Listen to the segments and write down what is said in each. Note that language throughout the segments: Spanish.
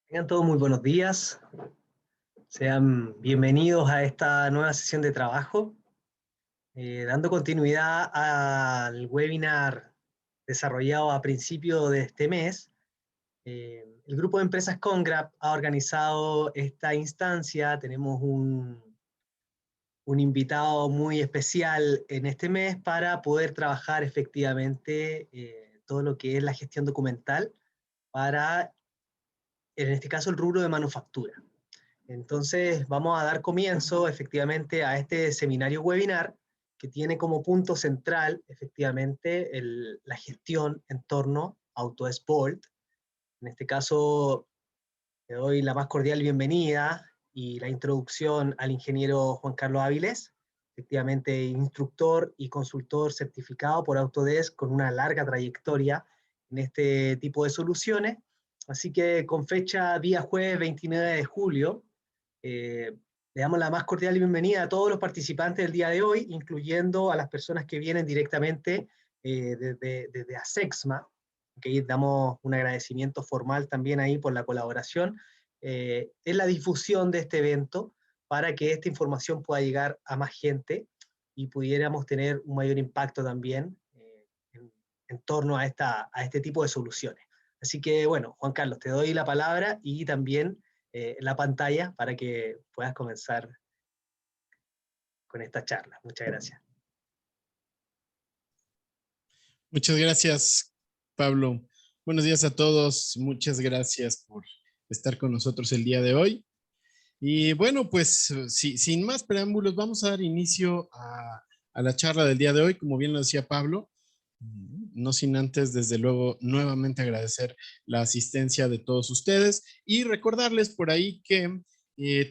Tengan todos muy buenos días, sean bienvenidos a esta nueva sesión de trabajo, dando continuidad al webinar desarrollado a principio de este mes. El grupo de empresas Congrap ha organizado esta instancia, tenemos un invitado muy especial en este mes para poder trabajar efectivamente todo lo que es la gestión documental para, en este caso, el rubro de manufactura. Entonces, vamos a dar comienzo efectivamente a este seminario webinar que tiene como punto central efectivamente la gestión en torno a Autodesk Vault. En este caso, le doy la más cordial bienvenida y la introducción al ingeniero Juan Carlos Áviles, efectivamente instructor y consultor certificado por Autodesk con una larga trayectoria en este tipo de soluciones. Así que con fecha día jueves 29 de julio, le damos la más cordial bienvenida a todos los participantes del día de hoy, incluyendo a las personas que vienen directamente desde ASEXMA, que damos un agradecimiento formal también ahí por la colaboración en la difusión de este evento para que esta información pueda llegar a más gente y pudiéramos tener un mayor impacto también en torno a este tipo de soluciones. Así que, bueno, Juan Carlos, te doy la palabra y también la pantalla para que puedas comenzar con esta charla. Muchas gracias. Muchas gracias, Pablo. Buenos días a todos. Muchas gracias por estar con nosotros el día de hoy. Y bueno, pues sin más preámbulos, vamos a dar inicio a la charla del día de hoy, como bien lo decía Pablo. No sin antes, desde luego, nuevamente agradecer la asistencia de todos ustedes y recordarles por ahí que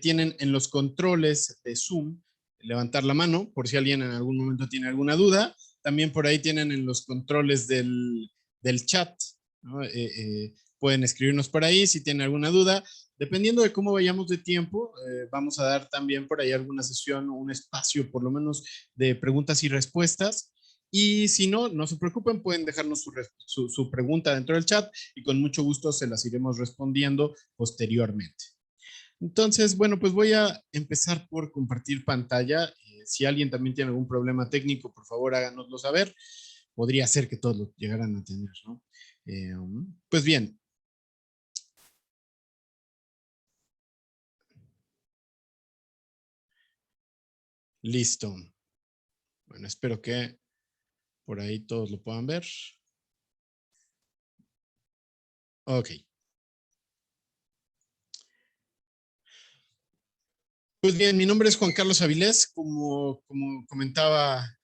tienen en los controles de Zoom levantar la mano por si alguien en algún momento tiene alguna duda. También por ahí tienen en los controles del chat, ¿no? Pueden escribirnos por ahí si tienen alguna duda. Dependiendo de cómo vayamos de tiempo, vamos a dar también por ahí alguna sesión, un espacio por lo menos de preguntas y respuestas. Y si no, no se preocupen, pueden dejarnos su pregunta dentro del chat y con mucho gusto se las iremos respondiendo posteriormente. Entonces, bueno, pues voy a empezar por compartir pantalla. Si alguien también tiene algún problema técnico, por favor háganoslo saber. Podría ser que todos lo llegaran a tener, ¿no? Pues bien. Listo. Bueno, espero que por ahí todos lo puedan ver. Ok. Pues bien, mi nombre es Juan Carlos Avilés, como comentaba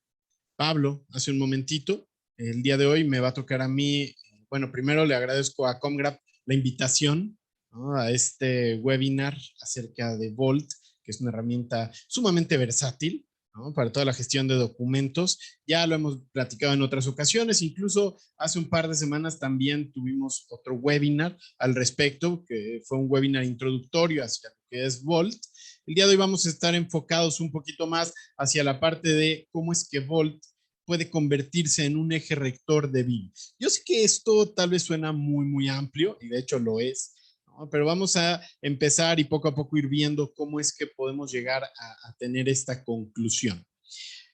Pablo hace un momentito. El día de hoy me va a tocar a mí, bueno, primero le agradezco a Comgraph la invitación, ¿no?, a este webinar acerca de Vault, que es una herramienta sumamente versátil, ¿no?, para toda la gestión de documentos. Ya lo hemos platicado en otras ocasiones, incluso hace un par de semanas también tuvimos otro webinar al respecto, que fue un webinar introductorio hacia lo que es Vault. El día de hoy vamos a estar enfocados un poquito más hacia la parte de cómo es que Vault puede convertirse en un eje rector de BIM. Yo sé que esto tal vez suena muy amplio, y de hecho lo es, ¿no? Pero vamos a empezar y poco a poco ir viendo cómo es que podemos llegar a tener esta conclusión.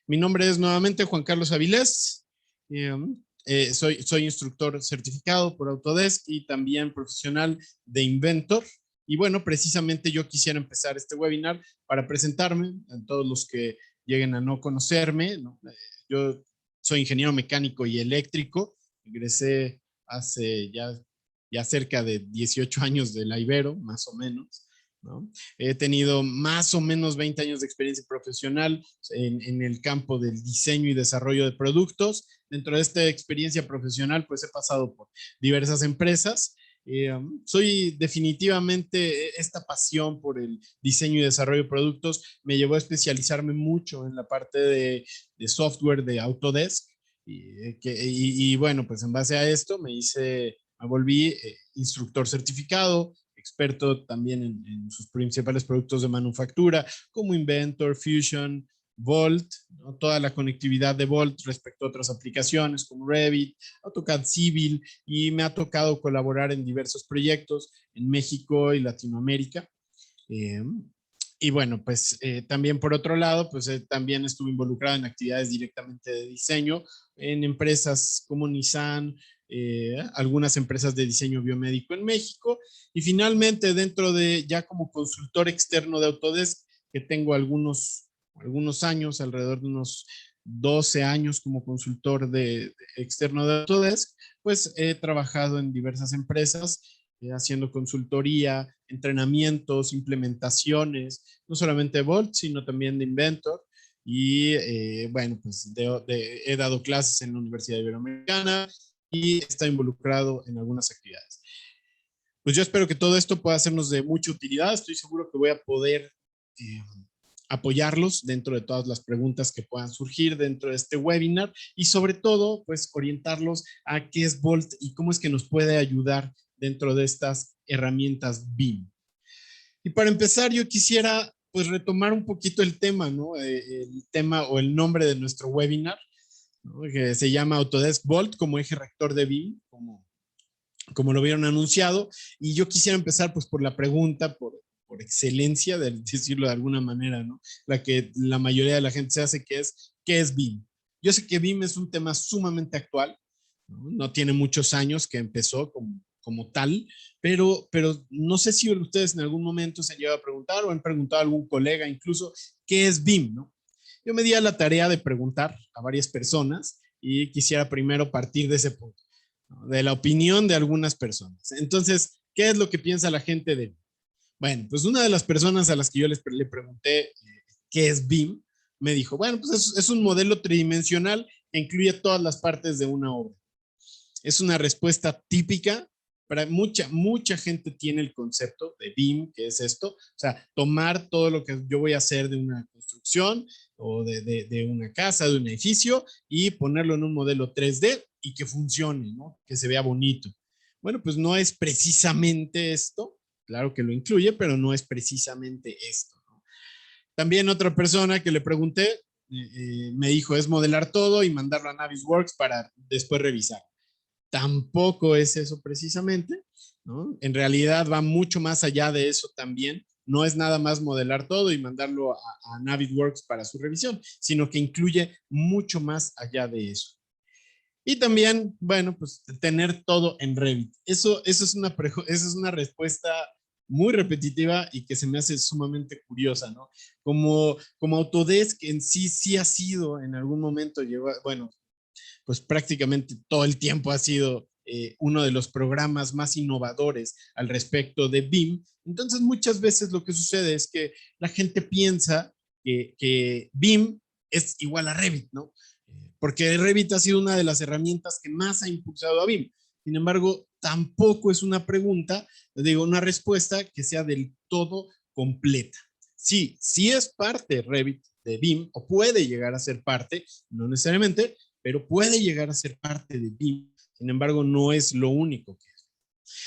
Mi nombre es nuevamente Juan Carlos Avilés. Soy instructor certificado por Autodesk y también profesional de Inventor. Y bueno, precisamente yo quisiera empezar este webinar para presentarme a todos los que lleguen a no conocerme, ¿no? Yo soy ingeniero mecánico y eléctrico. Egresé hace ya cerca de 18 años de la Ibero, más o menos, ¿no? He tenido más o menos 20 años de experiencia profesional en el campo del diseño y desarrollo de productos. Dentro de esta experiencia profesional, pues he pasado por diversas empresas. Soy definitivamente, esta pasión por el diseño y desarrollo de productos me llevó a especializarme mucho en la parte de software de Autodesk. Y bueno, pues en base a esto me volví instructor certificado, experto también en sus principales productos de manufactura, como Inventor, Fusion, Vault, ¿no? Toda la conectividad de Vault respecto a otras aplicaciones como Revit, AutoCAD Civil, y me ha tocado colaborar en diversos proyectos en México y Latinoamérica. Eh, y bueno, pues también por otro lado, pues también estuve involucrado en actividades directamente de diseño en empresas como Nissan, algunas empresas de diseño biomédico en México, y finalmente dentro de ya como consultor externo de Autodesk, que tengo algunos años, alrededor de unos 12 años como consultor externo de Autodesk, pues he trabajado en diversas empresas haciendo consultoría, entrenamientos, implementaciones, no solamente de Vault, sino también de Inventor. Y bueno, pues he dado clases en la Universidad Iberoamericana y está involucrado en algunas actividades. Pues yo espero que todo esto pueda sernos de mucha utilidad. Estoy seguro que voy a poder apoyarlos dentro de todas las preguntas que puedan surgir dentro de este webinar y sobre todo, pues orientarlos a qué es Vault y cómo es que nos puede ayudar dentro de estas herramientas BIM. Y para empezar, yo quisiera pues retomar un poquito el tema, ¿no? El tema o el nombre de nuestro webinar, ¿no? Que se llama Autodesk Vault como eje rector de BIM, como lo vieron anunciado. Y yo quisiera empezar pues por la pregunta, por excelencia, de decirlo de alguna manera, ¿no? La que la mayoría de la gente se hace, que es, ¿qué es BIM? Yo sé que BIM es un tema sumamente actual, no tiene muchos años que empezó como tal, pero no sé si ustedes en algún momento se han llegado a preguntar o han preguntado a algún colega incluso, ¿qué es BIM? ¿No? Yo me di a la tarea de preguntar a varias personas y quisiera primero partir de ese punto, ¿no? De la opinión de algunas personas. Entonces, ¿qué es lo que piensa la gente de BIM? Bueno, pues una de las personas a las que yo le pregunté qué es BIM, me dijo, bueno, pues es un modelo tridimensional que incluye todas las partes de una obra. Es una respuesta típica. Para mucha gente tiene el concepto de BIM, que es esto, o sea, tomar todo lo que yo voy a hacer de una construcción o de una casa, de un edificio, y ponerlo en un modelo 3D y que funcione, ¿no? Que se vea bonito. Bueno, pues no es precisamente esto, claro que lo incluye, pero no es precisamente esto, ¿no? También otra persona que le pregunté me dijo, es modelar todo y mandarlo a Navisworks para después revisar. Tampoco es eso precisamente, ¿no? En realidad va mucho más allá de eso también. No es nada más modelar todo y mandarlo a Navisworks para su revisión, sino que incluye mucho más allá de eso. Y también, bueno, pues tener todo en Revit. Eso es una respuesta muy repetitiva y que se me hace sumamente curiosa, ¿no? Como Autodesk en sí ha sido en algún momento, bueno, pues prácticamente todo el tiempo ha sido uno de los programas más innovadores al respecto de BIM. Entonces muchas veces lo que sucede es que la gente piensa que BIM es igual a Revit, ¿no? Porque Revit ha sido una de las herramientas que más ha impulsado a BIM. Sin embargo, tampoco es una pregunta, digo, una respuesta que sea del todo completa. Sí, sí es parte Revit de BIM o puede llegar a ser parte, no necesariamente, pero puede llegar a ser parte de BIM. Sin embargo, no es lo único que es.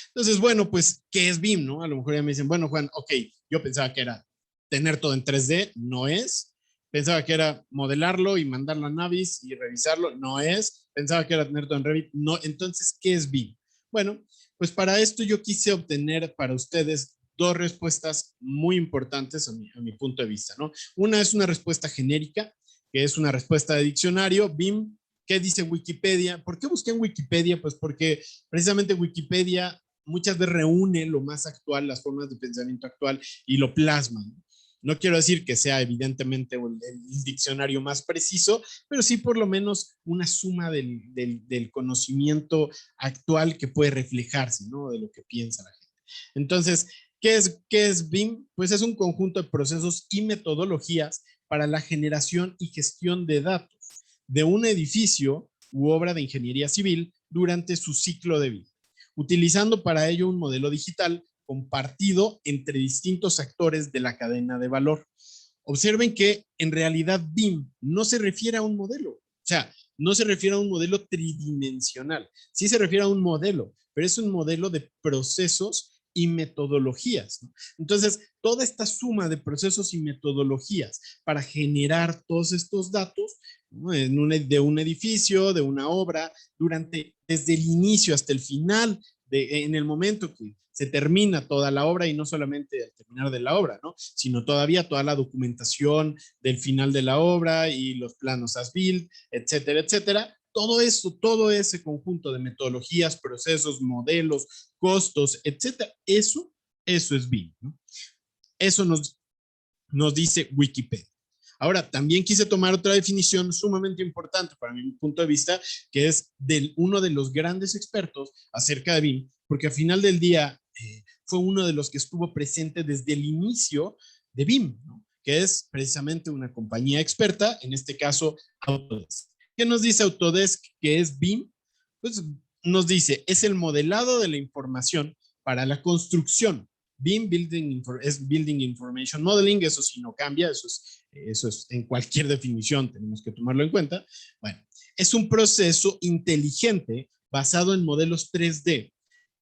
Entonces, bueno, pues, ¿qué es BIM? ¿No? A lo mejor ya me dicen, bueno, Juan, ok, yo pensaba que era tener todo en 3D, no es. Pensaba que era modelarlo y mandarlo a Navis y revisarlo, no es. Pensaba que era tener todo en Revit, no. Entonces, ¿qué es BIM? Bueno, pues para esto yo quise obtener para ustedes dos respuestas muy importantes a mi punto de vista, ¿no? Una es una respuesta genérica, que es una respuesta de diccionario, BIM. ¿Qué dice Wikipedia? ¿Por qué busqué en Wikipedia? Pues porque precisamente Wikipedia muchas veces reúne lo más actual, las formas de pensamiento actual y lo plasma. No quiero decir que sea evidentemente el diccionario más preciso, pero sí por lo menos una suma del conocimiento actual que puede reflejarse, ¿no? De lo que piensa la gente. Entonces, ¿qué es BIM? Pues es un conjunto de procesos y metodologías para la generación y gestión de datos de un edificio u obra de ingeniería civil durante su ciclo de vida, utilizando para ello un modelo digital compartido entre distintos actores de la cadena de valor. Observen que en realidad BIM no se refiere a un modelo, o sea, no se refiere a un modelo tridimensional, sí se refiere a un modelo, pero es un modelo de procesos y metodologías, ¿no? Entonces, toda esta suma de procesos y metodologías para generar todos estos datos, ¿no? De un edificio, de una obra, desde el inicio hasta el final, en el momento que se termina toda la obra, y no solamente al terminar de la obra, ¿no? Sino todavía toda la documentación del final de la obra y los planos as-built, etcétera, etcétera. Todo eso, todo ese conjunto de metodologías, procesos, modelos, costos, etcétera, eso es BIM, ¿no? Eso nos dice Wikipedia. Ahora, también quise tomar otra definición sumamente importante para mi punto de vista, que es uno de los grandes expertos acerca de BIM, porque al final del día fue uno de los que estuvo presente desde el inicio de BIM, ¿no? Que es precisamente una compañía experta, en este caso Autodesk. ¿Qué nos dice Autodesk que es BIM? Pues nos dice, es el modelado de la información para la construcción. BIM es Building Information Modeling, eso sí no cambia, eso es en cualquier definición, tenemos que tomarlo en cuenta. Bueno, es un proceso inteligente basado en modelos 3D.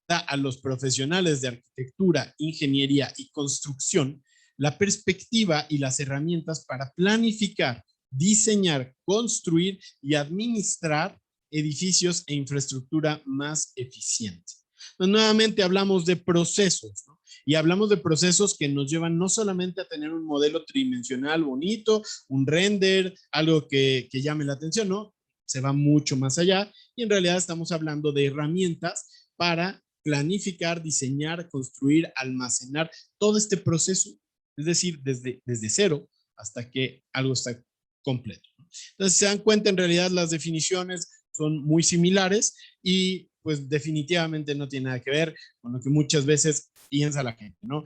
Da a los profesionales de arquitectura, ingeniería y construcción la perspectiva y las herramientas para planificar, diseñar, construir y administrar edificios e infraestructura más eficiente. Entonces, nuevamente hablamos de procesos, ¿no? Y hablamos de procesos que nos llevan no solamente a tener un modelo tridimensional bonito, un render, algo que llame la atención, ¿no? Se va mucho más allá y en realidad estamos hablando de herramientas para planificar, diseñar, construir, almacenar todo este proceso, es decir, desde cero hasta que algo está completo, ¿no? Entonces, se dan cuenta, en realidad las definiciones son muy similares y pues definitivamente no tiene nada que ver con lo que muchas veces piensa la gente, ¿no?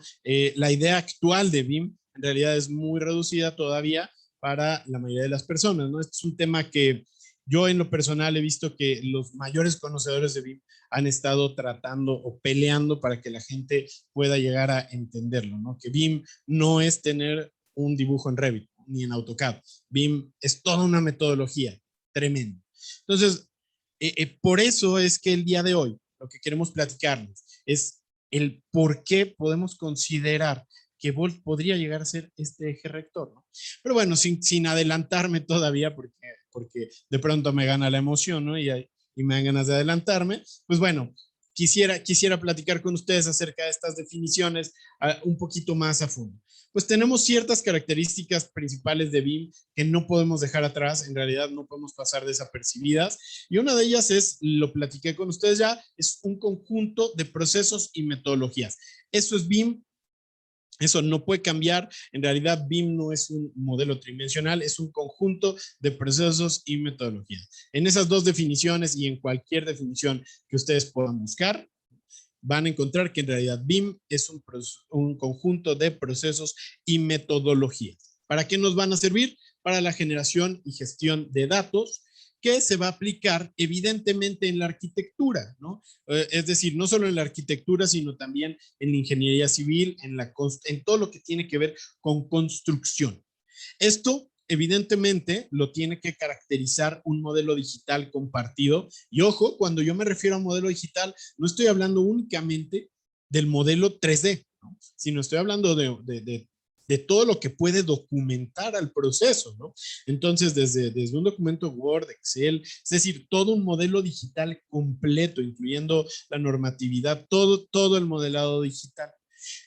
La idea actual de BIM en realidad es muy reducida todavía para la mayoría de las personas, ¿no? Este es un tema que yo en lo personal he visto que los mayores conocedores de BIM han estado tratando o peleando para que la gente pueda llegar a entenderlo, ¿no? Que BIM no es tener un dibujo en Revit ni en AutoCAD. BIM es toda una metodología tremenda. Entonces, por eso es que el día de hoy lo que queremos platicarles es el por qué podemos considerar que Volt podría llegar a ser este eje rector, ¿no? Pero bueno, sin adelantarme todavía, porque de pronto me gana la emoción, ¿no? Y me dan ganas de adelantarme, pues bueno, quisiera platicar con ustedes acerca de estas definiciones un poquito más a fondo. Pues tenemos ciertas características principales de BIM que no podemos dejar atrás, en realidad no podemos pasar desapercibidas, y una de ellas es, lo platiqué con ustedes ya, es un conjunto de procesos y metodologías. Eso es BIM. Eso no puede cambiar. En realidad, BIM no es un modelo tridimensional, es un conjunto de procesos y metodologías. En esas dos definiciones y en cualquier definición que ustedes puedan buscar, van a encontrar que en realidad BIM es un conjunto de procesos y metodologías. ¿Para qué nos van a servir? Para la generación y gestión de datos, que se va a aplicar evidentemente en la arquitectura, ¿no? Es decir, no solo en la arquitectura, sino también en la ingeniería civil, en todo lo que tiene que ver con construcción. Esto evidentemente lo tiene que caracterizar un modelo digital compartido. Y ojo, cuando yo me refiero a un modelo digital, no estoy hablando únicamente del modelo 3D, ¿no? Sino estoy hablando de todo lo que puede documentar al proceso, ¿no? Entonces, desde un documento Word, Excel, es decir, todo un modelo digital completo, incluyendo la normatividad, todo el modelado digital.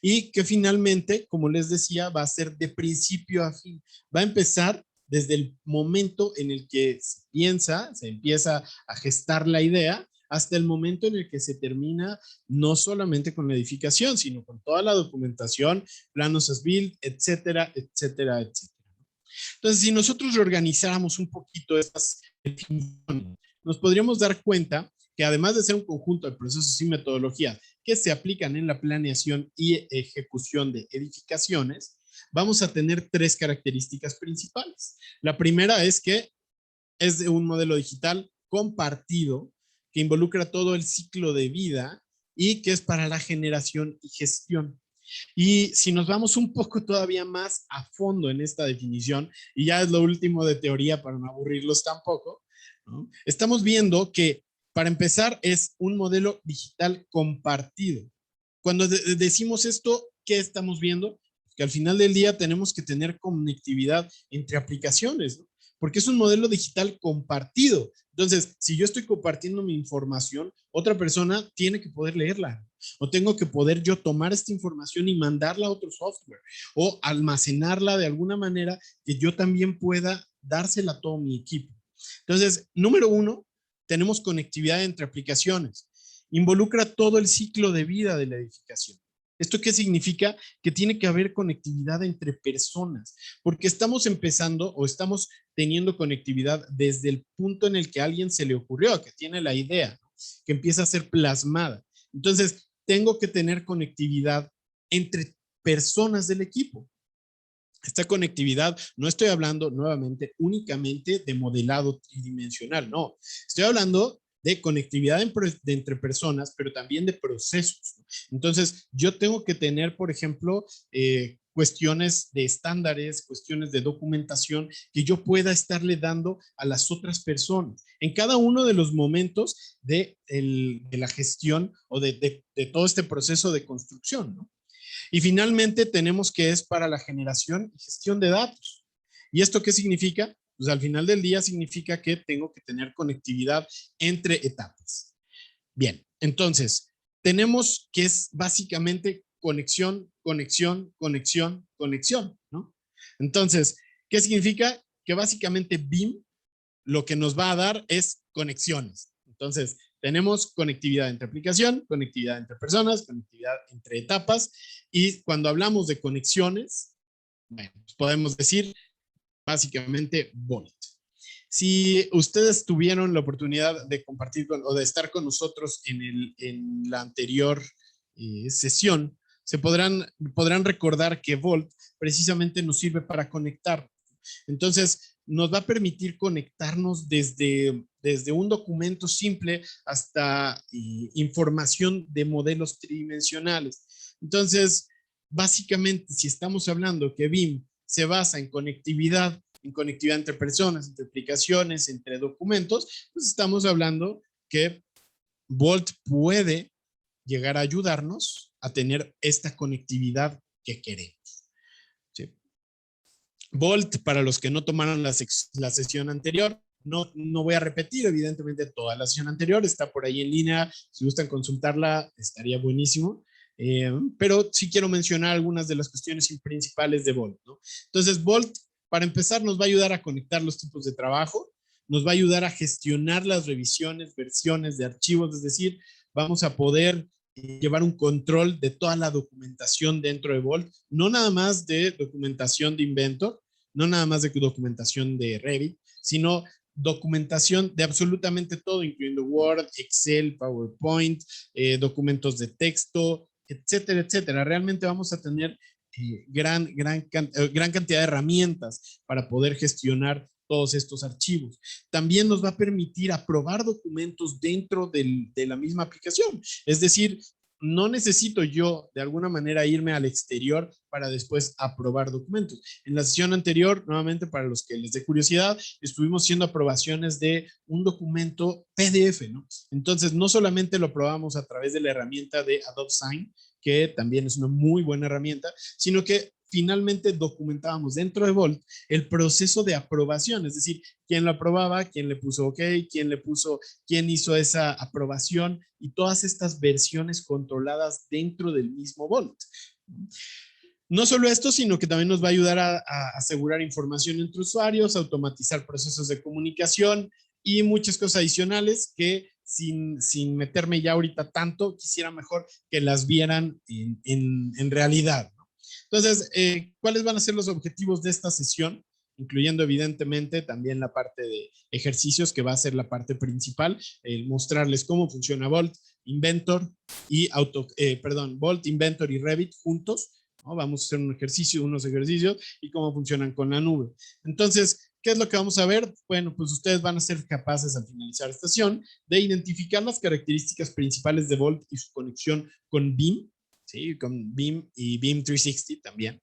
Y que finalmente, como les decía, va a ser de principio a fin. Va a empezar desde el momento en el que se empieza a gestar la idea, hasta el momento en el que se termina no solamente con la edificación, sino con toda la documentación, planos as-built, etcétera, etcétera, etcétera. Entonces, si nosotros reorganizáramos un poquito estas definiciones, nos podríamos dar cuenta que además de ser un conjunto de procesos y metodologías que se aplican en la planeación y ejecución de edificaciones, vamos a tener tres características principales. La primera es que es de un modelo digital compartido que involucra todo el ciclo de vida y que es para la generación y gestión. Y si nos vamos un poco todavía más a fondo en esta definición, y ya es lo último de teoría para no aburrirlos tampoco, ¿no? Estamos viendo que para empezar es un modelo digital compartido. Cuando decimos esto, ¿qué estamos viendo? Que al final del día tenemos que tener conectividad entre aplicaciones, ¿no? Porque es un modelo digital compartido. Entonces, si yo estoy compartiendo mi información, otra persona tiene que poder leerla. O tengo que poder yo tomar esta información y mandarla a otro software. O almacenarla de alguna manera que yo también pueda dársela a todo mi equipo. Entonces, número uno, tenemos conectividad entre aplicaciones. Involucra todo el ciclo de vida de la edificación. ¿Esto qué significa? Que tiene que haber conectividad entre personas, porque estamos empezando o estamos teniendo conectividad desde el punto en el que a alguien se le ocurrió, que tiene la idea, ¿no? Que empieza a ser plasmada. Entonces, tengo que tener conectividad entre personas del equipo. Esta conectividad, no estoy hablando nuevamente únicamente de modelado tridimensional, no. Estoy hablando de conectividad entre personas, pero también de procesos. Entonces, yo tengo que tener, por ejemplo, cuestiones de estándares, cuestiones de documentación que yo pueda estarle dando a las otras personas en cada uno de los momentos de la gestión o de todo este proceso de construcción, ¿no? Y finalmente tenemos que es para la generación y gestión de datos. ¿Y esto qué significa? Pues al final del día significa que tengo que tener conectividad entre etapas. Bien, entonces, tenemos que es básicamente conexión, conexión, conexión, conexión, ¿no? Entonces, ¿qué significa? Que básicamente BIM lo que nos va a dar es conexiones. Entonces, tenemos conectividad entre aplicación, conectividad entre personas, conectividad entre etapas, y cuando hablamos de conexiones, bueno, pues podemos decir básicamente Volt. Si ustedes tuvieron la oportunidad de compartir o de estar con nosotros en la anterior sesión, podrán recordar que Volt precisamente nos sirve para conectar. Entonces, nos va a permitir conectarnos desde un documento simple hasta información de modelos tridimensionales. Entonces, básicamente, si estamos hablando que BIM se basa en conectividad entre personas, entre aplicaciones, entre documentos, pues estamos hablando que Volt puede llegar a ayudarnos a tener esta conectividad que queremos. ¿Sí? Volt, para los que no tomaron la sesión anterior, no voy a repetir, evidentemente, toda la sesión anterior, está por ahí en línea, si gustan consultarla, estaría buenísimo. Pero sí quiero mencionar algunas de las cuestiones principales de Volt, ¿no? Entonces, Volt, para empezar, nos va a ayudar a conectar los tipos de trabajo, nos va a ayudar a gestionar las revisiones, versiones de archivos, es decir, vamos a poder llevar un control de toda la documentación dentro de Volt, no nada más de documentación de Inventor, no nada más de documentación de Revit, sino documentación de absolutamente todo, incluyendo Word, Excel, PowerPoint, documentos de texto, etcétera, etcétera. Realmente vamos a tener gran cantidad de herramientas para poder gestionar todos estos archivos. También nos va a permitir aprobar documentos dentro de la misma aplicación. Es decir, no necesito yo de alguna manera irme al exterior para después aprobar documentos. En la sesión anterior, nuevamente para los que les dé curiosidad, estuvimos haciendo aprobaciones de un documento PDF, ¿no? Entonces, no solamente lo aprobamos a través de la herramienta de Adobe Sign, que también es una muy buena herramienta, sino que finalmente documentábamos dentro de Volt el proceso de aprobación, es decir, quién lo aprobaba, quién le puso OK, quién hizo esa aprobación y todas estas versiones controladas dentro del mismo Volt. No solo esto, sino que también nos va a ayudar a asegurar información entre usuarios, automatizar procesos de comunicación y muchas cosas adicionales que sin meterme ya ahorita tanto, quisiera mejor que las vieran en realidad. Entonces, ¿cuáles van a ser los objetivos de esta sesión? Incluyendo evidentemente también la parte de ejercicios, que va a ser la parte principal, mostrarles cómo funciona Volt, Inventor y Volt, Inventor y Revit juntos, ¿no? Vamos a hacer unos ejercicios y cómo funcionan con la nube. Entonces, ¿qué es lo que vamos a ver? Bueno, pues ustedes van a ser capaces al finalizar esta sesión de identificar las características principales de Volt y su conexión con BIM, ¿sí? Con BIM y BIM 360 también.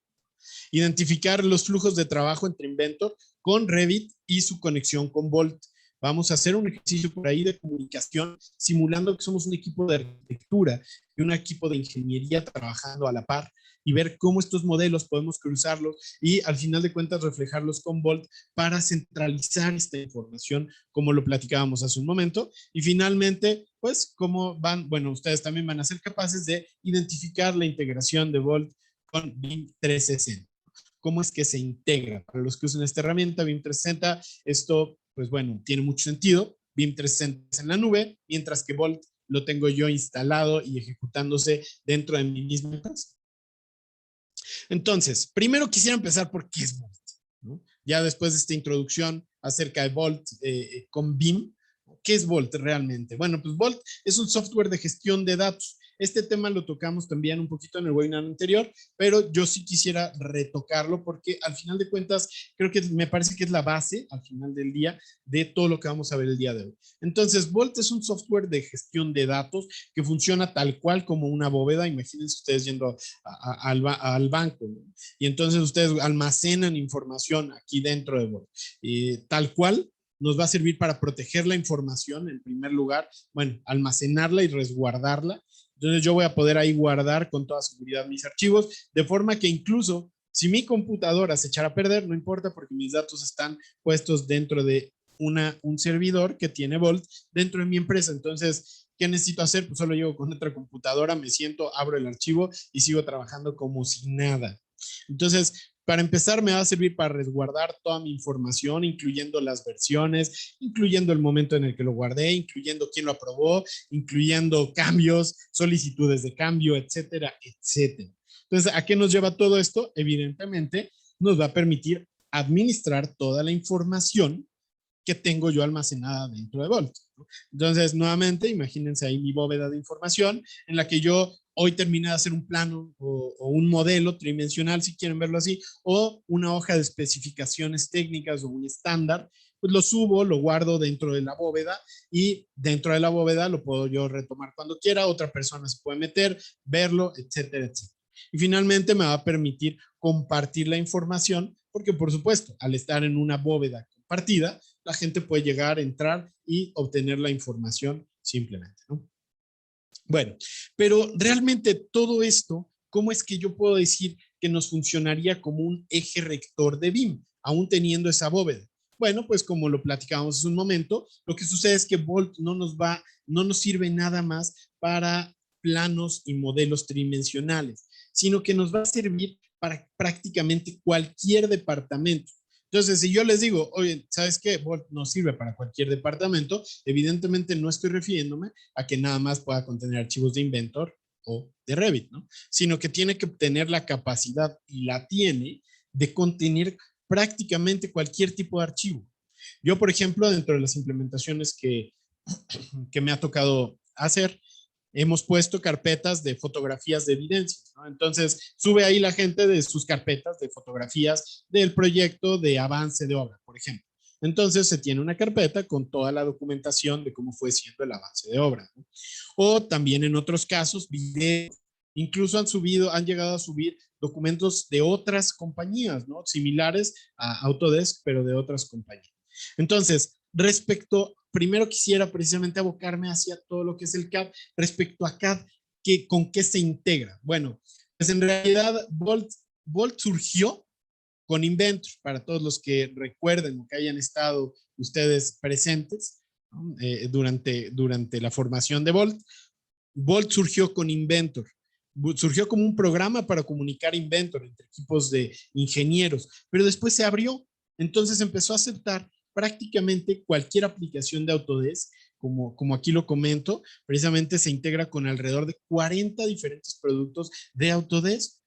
Identificar los flujos de trabajo entre Inventor con Revit y su conexión con Volt. vamos a hacer un ejercicio por ahí de comunicación, simulando que somos un equipo de arquitectura y un equipo de ingeniería trabajando a la par, y ver cómo estos modelos podemos cruzarlos y al final de cuentas reflejarlos con Vault para centralizar esta información, como lo platicábamos hace un momento. Y finalmente, pues, cómo van, bueno, ustedes también van a ser capaces de identificar la integración de Vault con BIM 360. ¿Cómo es que se integra? Para los que usan esta herramienta, BIM 360, esto, pues bueno, tiene mucho sentido. BIM 360 es en la nube, mientras que Vault lo tengo yo instalado y ejecutándose dentro de mi misma empresa. Entonces, primero quisiera empezar por qué es Vault, ¿no? Ya después de esta introducción acerca de Vault con BIM, ¿qué es Vault realmente? Bueno, pues Vault es un software de gestión de datos. Este tema lo tocamos también un poquito en el webinar anterior, pero yo sí quisiera retocarlo porque al final de cuentas creo que me parece que es la base al final del día de todo lo que vamos a ver el día de hoy. Entonces, Vault es un software de gestión de datos que funciona tal cual como una bóveda. Imagínense ustedes yendo al banco, ¿no? Y entonces ustedes almacenan información aquí dentro de Vault. Tal cual nos va a servir para proteger la información en primer lugar, bueno, almacenarla y resguardarla. Entonces yo voy a poder ahí guardar con toda seguridad mis archivos, de forma que incluso si mi computadora se echara a perder, no importa porque mis datos están puestos dentro de un servidor que tiene Vault dentro de mi empresa. Entonces, ¿qué necesito hacer? Pues solo llego con otra computadora, me siento, abro el archivo y sigo trabajando como si nada. Entonces, para empezar, me va a servir para resguardar toda mi información, incluyendo las versiones, incluyendo el momento en el que lo guardé, incluyendo quién lo aprobó, incluyendo cambios, solicitudes de cambio, etcétera, etcétera. Entonces, ¿a qué nos lleva todo esto? Evidentemente, nos va a permitir administrar toda la información que tengo yo almacenada dentro de Vault, ¿no? Entonces, nuevamente, imagínense ahí mi bóveda de información en la que yo hoy terminé de hacer un plano o un modelo tridimensional, si quieren verlo así, o una hoja de especificaciones técnicas o un estándar, pues lo subo, lo guardo dentro de la bóveda y dentro de la bóveda lo puedo yo retomar cuando quiera, otra persona se puede meter, verlo, etcétera, etcétera. Y finalmente me va a permitir compartir la información, porque por supuesto, al estar en una bóveda compartida, la gente puede llegar, entrar y obtener la información simplemente, ¿no? Bueno, pero realmente todo esto, ¿cómo es que yo puedo decir que nos funcionaría como un eje rector de BIM, aún teniendo esa bóveda? Bueno, pues como lo platicábamos hace un momento, lo que sucede es que Vault no nos sirve nada más para planos y modelos tridimensionales, sino que nos va a servir para prácticamente cualquier departamento. Entonces, si yo les digo, oye, ¿sabes qué? Vault no sirve para cualquier departamento, evidentemente no estoy refiriéndome a que nada más pueda contener archivos de Inventor o de Revit, ¿no? Sino que tiene que tener la capacidad, y la tiene, de contener prácticamente cualquier tipo de archivo. Yo, por ejemplo, dentro de las implementaciones que me ha tocado hacer, hemos puesto carpetas de fotografías de evidencias, ¿no? Entonces, sube ahí la gente de sus carpetas de fotografías del proyecto de avance de obra, por ejemplo. Entonces, se tiene una carpeta con toda la documentación de cómo fue siendo el avance de obra, ¿no? O también en otros casos, videos. Incluso han llegado a subir documentos de otras compañías, ¿no? Similares a Autodesk, pero de otras compañías. Entonces, primero quisiera precisamente abocarme hacia todo lo que es el CAD. Respecto a CAD, ¿con qué se integra? Bueno, pues en realidad Vault surgió con Inventor, para todos los que recuerden o que hayan estado ustedes presentes, ¿no? Durante la formación de Vault. Vault surgió con Inventor. Surgió como un programa para comunicar Inventor entre equipos de ingenieros, pero después se abrió. Entonces empezó a aceptar prácticamente cualquier aplicación de Autodesk, como aquí lo comento, precisamente se integra con alrededor de 40 diferentes productos de Autodesk.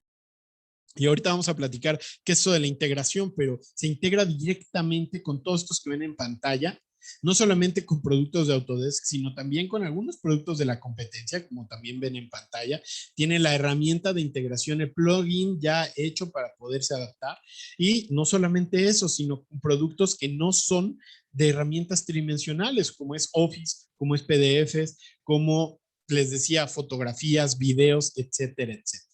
Y ahorita vamos a platicar qué es eso de la integración, pero se integra directamente con todos estos que ven en pantalla, no solamente con productos de Autodesk, sino también con algunos productos de la competencia, como también ven en pantalla. Tiene la herramienta de integración, el plugin ya hecho para poderse adaptar. Y no solamente eso, sino con productos que no son de herramientas tridimensionales, como es Office, como es PDFs, como les decía, fotografías, videos, etcétera, etcétera.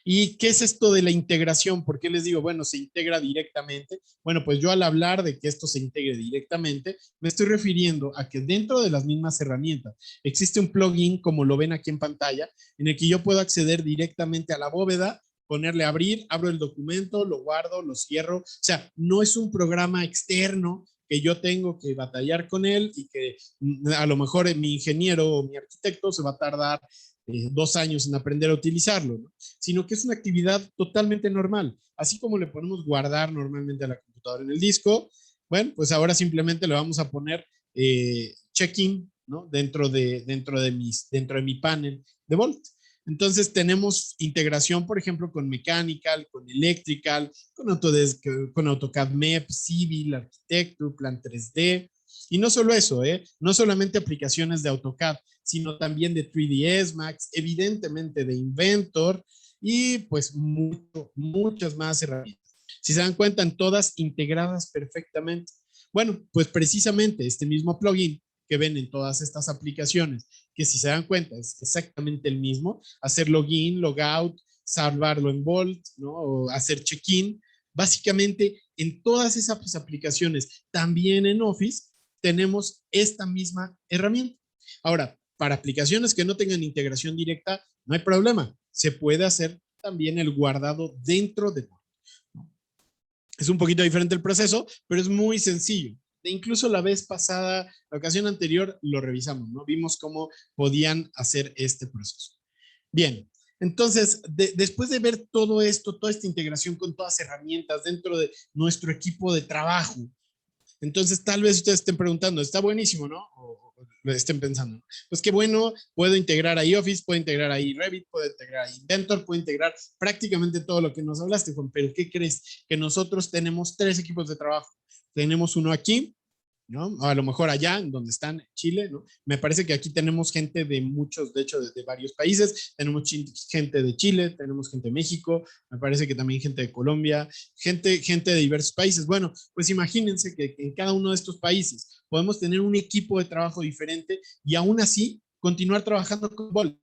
¿Y qué es esto de la integración? ¿Por qué les digo, bueno, se integra directamente? Bueno, pues yo al hablar de que esto se integre directamente, me estoy refiriendo a que dentro de las mismas herramientas existe un plugin, como lo ven aquí en pantalla, en el que yo puedo acceder directamente a la bóveda, ponerle abrir, abro el documento, lo guardo, lo cierro. O sea, no es un programa externo que yo tengo que batallar con él y que a lo mejor mi ingeniero o mi arquitecto se va a tardar 2 años en aprender a utilizarlo, ¿no? Sino que es una actividad totalmente normal. Así como le ponemos guardar normalmente a la computadora en el disco, bueno, pues ahora simplemente le vamos a poner check-in, ¿no? Dentro de mi panel de Volt. Entonces tenemos integración, por ejemplo, con Mechanical, con Electrical, con Autodesk, con AutoCAD MEP, Civil, Architecture, Plan 3D. Y no solo eso, no solamente aplicaciones de AutoCAD, sino también de 3ds Max, evidentemente de Inventor y pues muchas más herramientas. Si se dan cuenta, en todas integradas perfectamente. Bueno, pues precisamente este mismo plugin que ven en todas estas aplicaciones, que si se dan cuenta es exactamente el mismo, hacer login, logout, salvarlo en Volt, ¿no? O hacer check-in, básicamente en todas esas aplicaciones, también en Office, tenemos esta misma herramienta. Ahora, para aplicaciones que no tengan integración directa, no hay problema. Se puede hacer también el guardado dentro de Word. Es un poquito diferente el proceso, pero es muy sencillo. Incluso la vez pasada, la ocasión anterior, lo revisamos, ¿no? Vimos cómo podían hacer este proceso. Bien, entonces, después de ver todo esto, toda esta integración con todas las herramientas dentro de nuestro equipo de trabajo, entonces, tal vez ustedes estén preguntando, está buenísimo, ¿no? O lo estén pensando, pues qué bueno, puedo integrar ahí Office, puedo integrar ahí Revit, puedo integrar ahí Inventor, puedo integrar prácticamente todo lo que nos hablaste, Juan, pero ¿qué crees? Que nosotros tenemos 3 equipos de trabajo. Tenemos uno aquí, ¿no? A lo mejor allá, en donde están, Chile, ¿no? Me parece que aquí tenemos gente de muchos, de hecho, de varios países. Tenemos gente de Chile, tenemos gente de México, me parece que también gente de Colombia, gente de diversos países. Bueno, pues imagínense que en cada uno de estos países podemos tener un equipo de trabajo diferente y aún así continuar trabajando con Volt,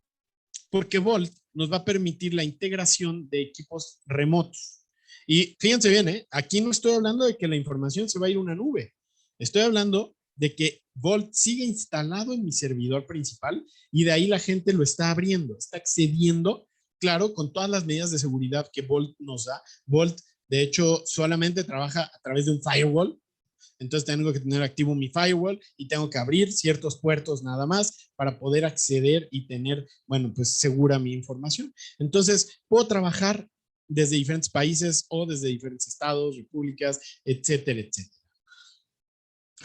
porque Volt nos va a permitir la integración de equipos remotos. Y fíjense bien, aquí no estoy hablando de que la información se va a ir a una nube. Estoy hablando de que Volt sigue instalado en mi servidor principal y de ahí la gente lo está abriendo, está accediendo, claro, con todas las medidas de seguridad que Volt nos da. Volt, de hecho, solamente trabaja a través de un firewall. Entonces tengo que tener activo mi firewall y tengo que abrir ciertos puertos nada más para poder acceder y tener, bueno, pues segura mi información. Entonces puedo trabajar desde diferentes países o desde diferentes estados, repúblicas, etcétera, etcétera.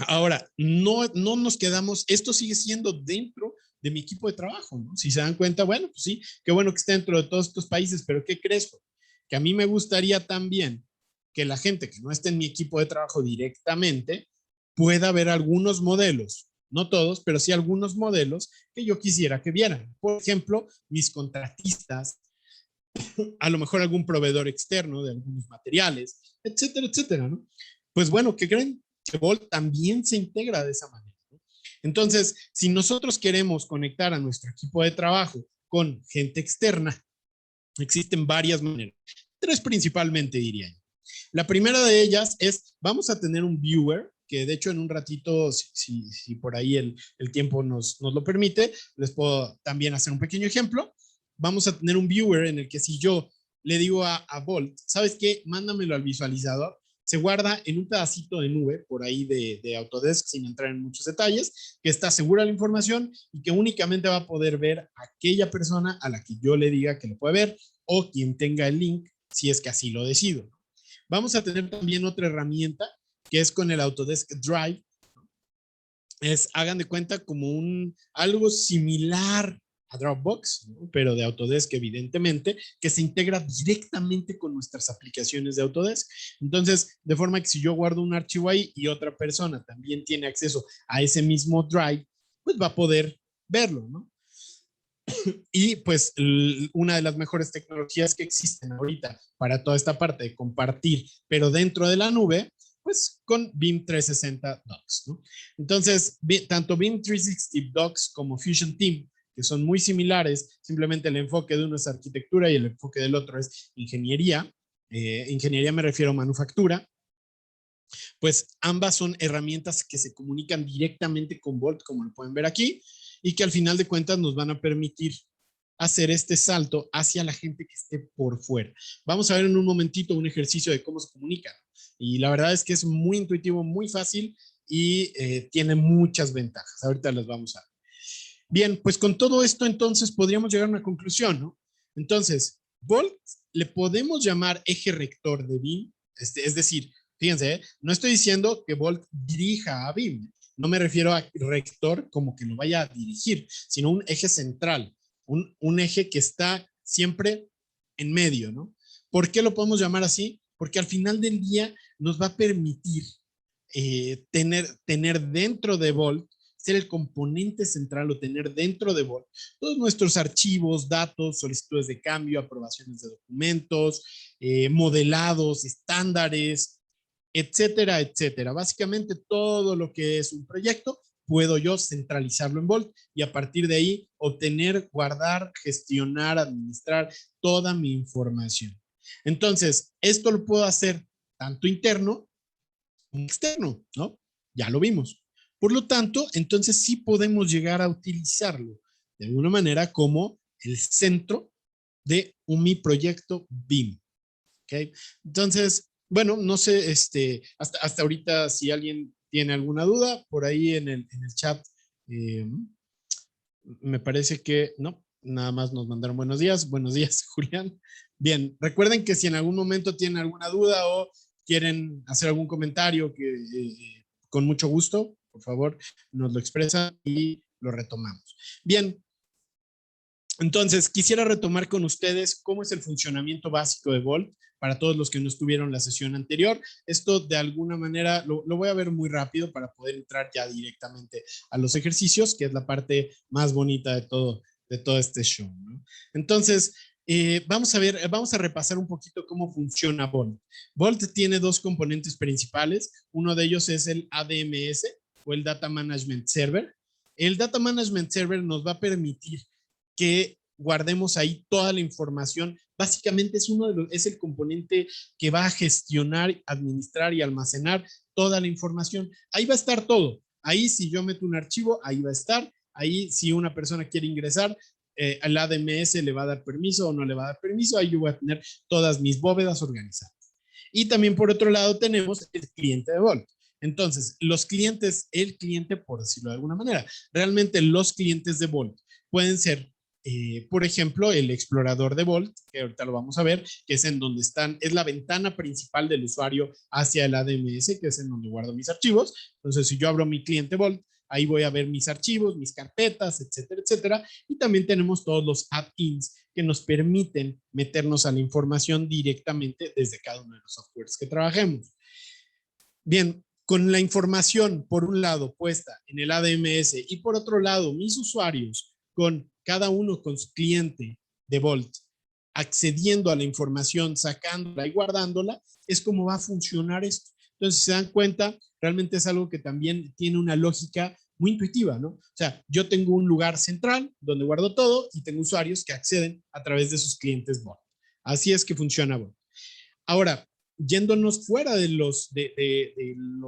Ahora, no nos quedamos, esto sigue siendo dentro de mi equipo de trabajo, ¿no? Si se dan cuenta, bueno, pues sí, qué bueno que esté dentro de todos estos países, pero ¿qué crees? Que a mí me gustaría también que la gente que no esté en mi equipo de trabajo directamente pueda ver algunos modelos, no todos, pero sí algunos modelos que yo quisiera que vieran. Por ejemplo, mis contratistas, a lo mejor algún proveedor externo de algunos materiales, etcétera, etcétera, ¿no? Pues bueno, ¿qué creen? Que Volt también se integra de esa manera, ¿no? Entonces, si nosotros queremos conectar a nuestro equipo de trabajo con gente externa, existen varias maneras. 3 principalmente, diría yo. La primera de ellas es, vamos a tener un viewer, que de hecho en un ratito, si por ahí el tiempo nos lo permite, les puedo también hacer un pequeño ejemplo. Vamos a tener un viewer en el que si yo le digo a Volt, ¿sabes qué? Mándamelo al visualizador. Se guarda en un pedacito de nube por ahí de Autodesk, sin entrar en muchos detalles, que está segura la información y que únicamente va a poder ver aquella persona a la que yo le diga que lo puede ver o quien tenga el link, si es que así lo decido. Vamos a tener también otra herramienta que es con el Autodesk Drive. Hagan de cuenta, como algo similar a Dropbox, ¿no? Pero de Autodesk, evidentemente, que se integra directamente con nuestras aplicaciones de Autodesk. Entonces, de forma que si yo guardo un archivo ahí y otra persona también tiene acceso a ese mismo Drive, pues va a poder verlo, ¿no? Y pues una de las mejores tecnologías que existen ahorita para toda esta parte de compartir, pero dentro de la nube, pues con BIM 360 Docs, ¿no? Entonces, tanto BIM 360 Docs como Fusion Team que son muy similares, simplemente el enfoque de uno es arquitectura y el enfoque del otro es ingeniería. Ingeniería me refiero a manufactura. Pues ambas son herramientas que se comunican directamente con Vault, como lo pueden ver aquí, y que al final de cuentas nos van a permitir hacer este salto hacia la gente que esté por fuera. Vamos a ver en un momentito un ejercicio de cómo se comunican. Y la verdad es que es muy intuitivo, muy fácil y tiene muchas ventajas. Ahorita las vamos a ver. Bien, pues con todo esto entonces podríamos llegar a una conclusión, ¿no? Entonces, Vault le podemos llamar eje rector de BIM, es decir, fíjense, no estoy diciendo que Vault dirija a BIM, no me refiero a rector como que lo vaya a dirigir, sino un eje central, un eje que está siempre en medio, ¿no? ¿Por qué lo podemos llamar así? Porque al final del día nos va a permitir tener dentro de Vault, ser el componente central o tener dentro de Vault todos nuestros archivos, datos, solicitudes de cambio, aprobaciones de documentos, modelados, estándares, etcétera, etcétera. Básicamente todo lo que es un proyecto puedo yo centralizarlo en Vault y a partir de ahí obtener, guardar, gestionar, administrar toda mi información. Entonces, esto lo puedo hacer tanto interno como externo, ¿no? Ya lo vimos. Por lo tanto, entonces sí podemos llegar a utilizarlo de alguna manera como el centro de mi proyecto BIM. ¿Ok? Entonces, bueno, no sé, hasta ahorita si alguien tiene alguna duda, por ahí en el chat, me parece que no, nada más nos mandaron buenos días. Buenos días, Julián. Bien, recuerden que si en algún momento tienen alguna duda o quieren hacer algún comentario, que con mucho gusto, por favor, nos lo expresan y lo retomamos. Bien, entonces quisiera retomar con ustedes cómo es el funcionamiento básico de Vault para todos los que no estuvieron en la sesión anterior. Esto de alguna manera lo voy a ver muy rápido para poder entrar ya directamente a los ejercicios, que es la parte más bonita de todo este show, ¿no? Entonces, vamos a repasar un poquito cómo funciona Vault. Vault tiene dos componentes principales. Uno de ellos es el ADMS o el Data Management Server. El Data Management Server nos va a permitir que guardemos ahí toda la información. Básicamente es el componente que va a gestionar, administrar y almacenar toda la información. Ahí va a estar todo. Ahí si yo meto un archivo, ahí va a estar. Ahí si una persona quiere ingresar, al ADMS le va a dar permiso o no le va a dar permiso. Ahí yo voy a tener todas mis bóvedas organizadas. Y también por otro lado tenemos el cliente de Vault. Entonces, el cliente, por decirlo de alguna manera, realmente los clientes de Vault pueden ser, por ejemplo, el explorador de Vault, que ahorita lo vamos a ver, que es en donde es la ventana principal del usuario hacia el ADMS, que es en donde guardo mis archivos. Entonces, si yo abro mi cliente Vault, ahí voy a ver mis archivos, mis carpetas, etcétera, etcétera. Y también tenemos todos los add-ins que nos permiten meternos a la información directamente desde cada uno de los softwares que trabajemos. Bien, con la información, por un lado, puesta en el ADMS y por otro lado, mis usuarios, con cada uno con su cliente de Vault, accediendo a la información, sacándola y guardándola, es como va a funcionar esto. Entonces, si se dan cuenta, realmente es algo que también tiene una lógica muy intuitiva, ¿no? O sea, yo tengo un lugar central donde guardo todo y tengo usuarios que acceden a través de sus clientes Vault. Así es que funciona Vault. Ahora, yéndonos fuera de los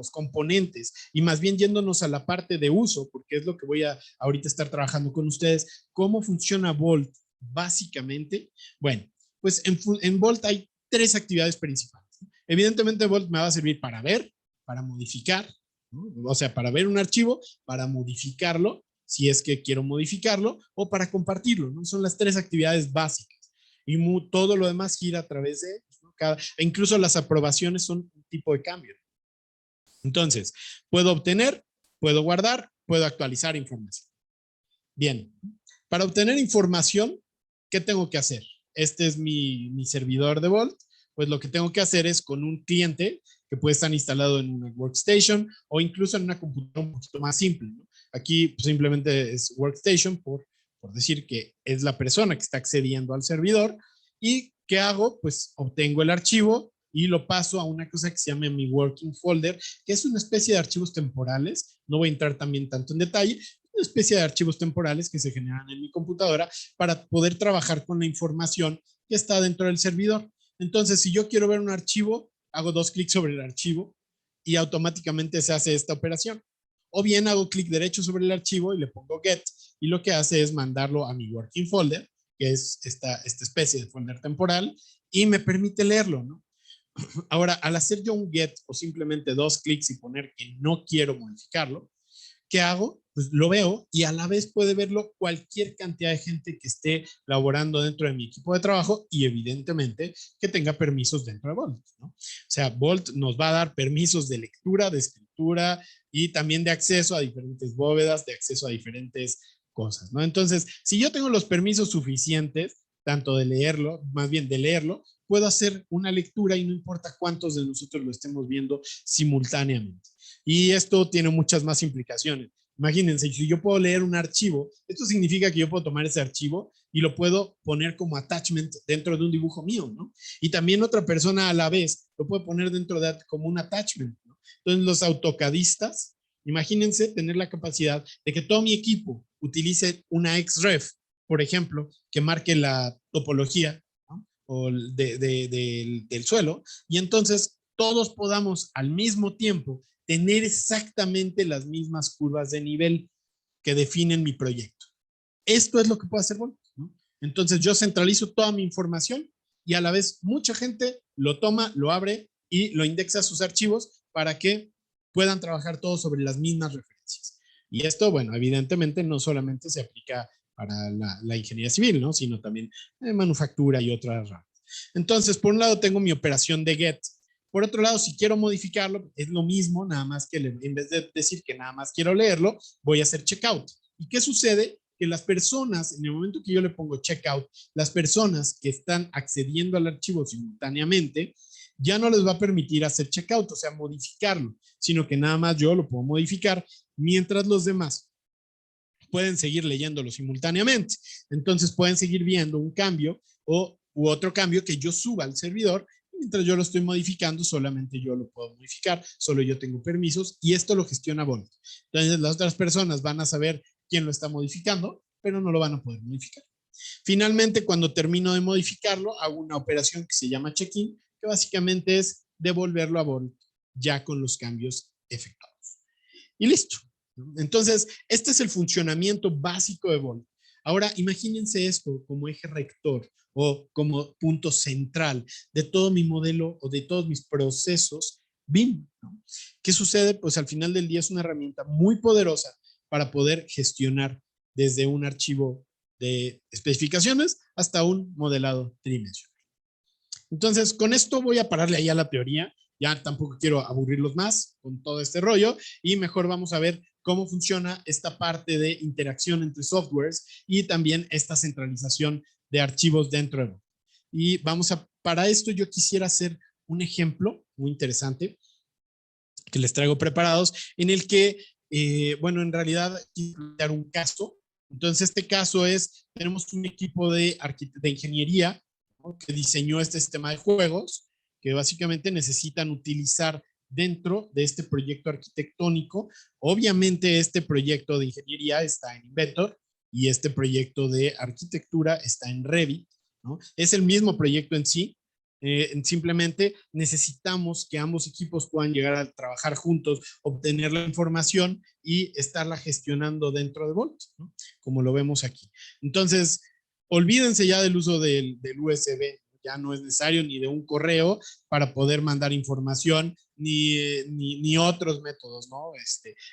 componentes y más bien yéndonos a la parte de uso, porque es lo que voy a ahorita estar trabajando con ustedes, ¿cómo funciona Vault básicamente? Bueno, pues en Vault hay tres actividades principales. Evidentemente Vault me va a servir para ver, para modificar, ¿no? O sea, para ver un archivo, para modificarlo, si es que quiero modificarlo, o para compartirlo, ¿no? Son las tres actividades básicas. Y todo lo demás gira a través de, ¿no? Incluso las aprobaciones son un tipo de cambio. Entonces, puedo obtener, puedo guardar, puedo actualizar información. Bien, para obtener información, ¿qué tengo que hacer? Este es mi servidor de Vault. Pues lo que tengo que hacer es con un cliente que puede estar instalado en una workstation o incluso en una computadora un poquito más simple, ¿no? Aquí pues, simplemente es workstation por decir que es la persona que está accediendo al servidor. ¿Y qué hago? Pues obtengo el archivo y lo paso a una cosa que se llama mi working folder, que es una especie de archivos temporales. No voy a entrar también tanto en detalle. una especie de archivos temporales que se generan en mi computadora para poder trabajar con la información que está dentro del servidor. Entonces, si yo quiero ver un archivo, hago 2 clics sobre el archivo y automáticamente se hace esta operación. O bien hago clic derecho sobre el archivo y le pongo get, y lo que hace es mandarlo a mi working folder, que es esta especie de folder temporal, y me permite leerlo, ¿no? Ahora, al hacer yo un get o simplemente 2 clics y poner que no quiero modificarlo, ¿qué hago? Pues lo veo y a la vez puede verlo cualquier cantidad de gente que esté laborando dentro de mi equipo de trabajo y evidentemente que tenga permisos dentro de Vault, ¿no? O sea, Vault nos va a dar permisos de lectura, de escritura y también de acceso a diferentes bóvedas, de acceso a diferentes cosas, ¿no? Entonces, si yo tengo los permisos suficientes, tanto de leerlo, más bien de leerlo, puedo hacer una lectura y no importa cuántos de nosotros lo estemos viendo simultáneamente. Y esto tiene muchas más implicaciones. Imagínense, si yo puedo leer un archivo, esto significa que yo puedo tomar ese archivo y lo puedo poner como attachment dentro de un dibujo mío, ¿no? Y también otra persona a la vez lo puede poner dentro de como un attachment, ¿no? Entonces los AutoCADistas, imagínense tener la capacidad de que todo mi equipo utilice una XREF, por ejemplo, que marque la topología, ¿no? O del suelo, y entonces todos podamos al mismo tiempo tener exactamente las mismas curvas de nivel que definen mi proyecto. Esto es lo que puede hacer Volt, ¿no? Entonces yo centralizo toda mi información y a la vez mucha gente lo toma, lo abre y lo indexa a sus archivos para que puedan trabajar todos sobre las mismas referencias. Y esto, bueno, evidentemente no solamente se aplica para la ingeniería civil, ¿no? Sino también manufactura y otras ramas. Entonces, por un lado tengo mi operación de get. Por otro lado, si quiero modificarlo, es lo mismo, nada más que en vez de decir que nada más quiero leerlo, voy a hacer checkout. ¿Y qué sucede? Que las personas, en el momento que yo le pongo checkout, las personas que están accediendo al archivo simultáneamente, ya no les va a permitir hacer checkout, o sea, modificarlo, sino que nada más yo lo puedo modificar, mientras los demás pueden seguir leyéndolo simultáneamente. Entonces pueden seguir viendo un cambio u otro cambio que yo suba al servidor. Mientras yo lo estoy modificando, solamente yo lo puedo modificar, solo yo tengo permisos y esto lo gestiona Vault. Entonces las otras personas van a saber quién lo está modificando, pero no lo van a poder modificar. Finalmente, cuando termino de modificarlo, hago una operación que se llama check-in, que básicamente es devolverlo a Vault ya con los cambios efectuados. Y listo. Entonces, este es el funcionamiento básico de Vault. Ahora, imagínense esto como eje rector o como punto central de todo mi modelo o de todos mis procesos BIM, ¿no? ¿Qué sucede? Pues al final del día es una herramienta muy poderosa para poder gestionar desde un archivo de especificaciones hasta un modelado tridimensional. Entonces, con esto voy a pararle ahí a la teoría. Ya tampoco quiero aburrirlos más con todo este rollo y mejor vamos a ver cómo funciona esta parte de interacción entre softwares y también esta centralización de archivos dentro de Vault. Y para esto yo quisiera hacer un ejemplo muy interesante que les traigo preparados en el que, bueno, en realidad quiero dar un caso. Entonces, este caso es, tenemos un equipo de ingeniería, ¿no?, que diseñó este sistema de juegos que básicamente necesitan utilizar dentro de este proyecto arquitectónico. Obviamente este proyecto de ingeniería está en Inventor y este proyecto de arquitectura está en Revit, ¿no? Es el mismo proyecto en sí, simplemente necesitamos que ambos equipos puedan llegar a trabajar juntos, obtener la información y estarla gestionando dentro de Vault, ¿no? Como lo vemos aquí. Entonces, olvídense ya del uso del USB, ya no es necesario ni de un correo para poder mandar información, ni otros métodos, ¿no?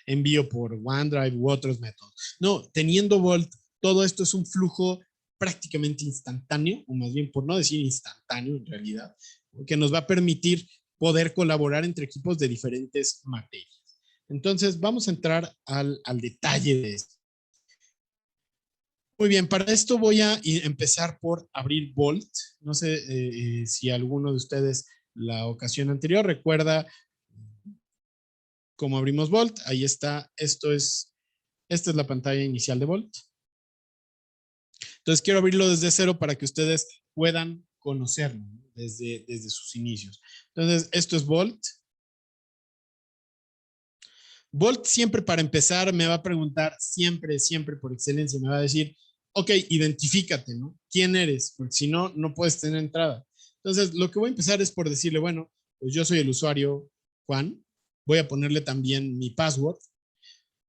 Envío por OneDrive u otros métodos. No, teniendo Vault, todo esto es un flujo prácticamente instantáneo, o más bien por no decir instantáneo en realidad, que nos va a permitir poder colaborar entre equipos de diferentes materias. Entonces, vamos a entrar al detalle de esto. Muy bien, para esto voy a empezar por abrir Vault. No sé si alguno de ustedes la ocasión anterior recuerda cómo abrimos Vault. Ahí está, esta es la pantalla inicial de Vault. Entonces quiero abrirlo desde cero para que ustedes puedan conocerlo, ¿no?, desde sus inicios. Entonces, esto es Vault. Vault siempre para empezar me va a preguntar, siempre, siempre por excelencia, me va a decir, ok, identifícate, ¿no? ¿Quién eres? Porque si no, no puedes tener entrada. Entonces, lo que voy a empezar es por decirle, bueno, pues yo soy el usuario Juan, voy a ponerle también mi password.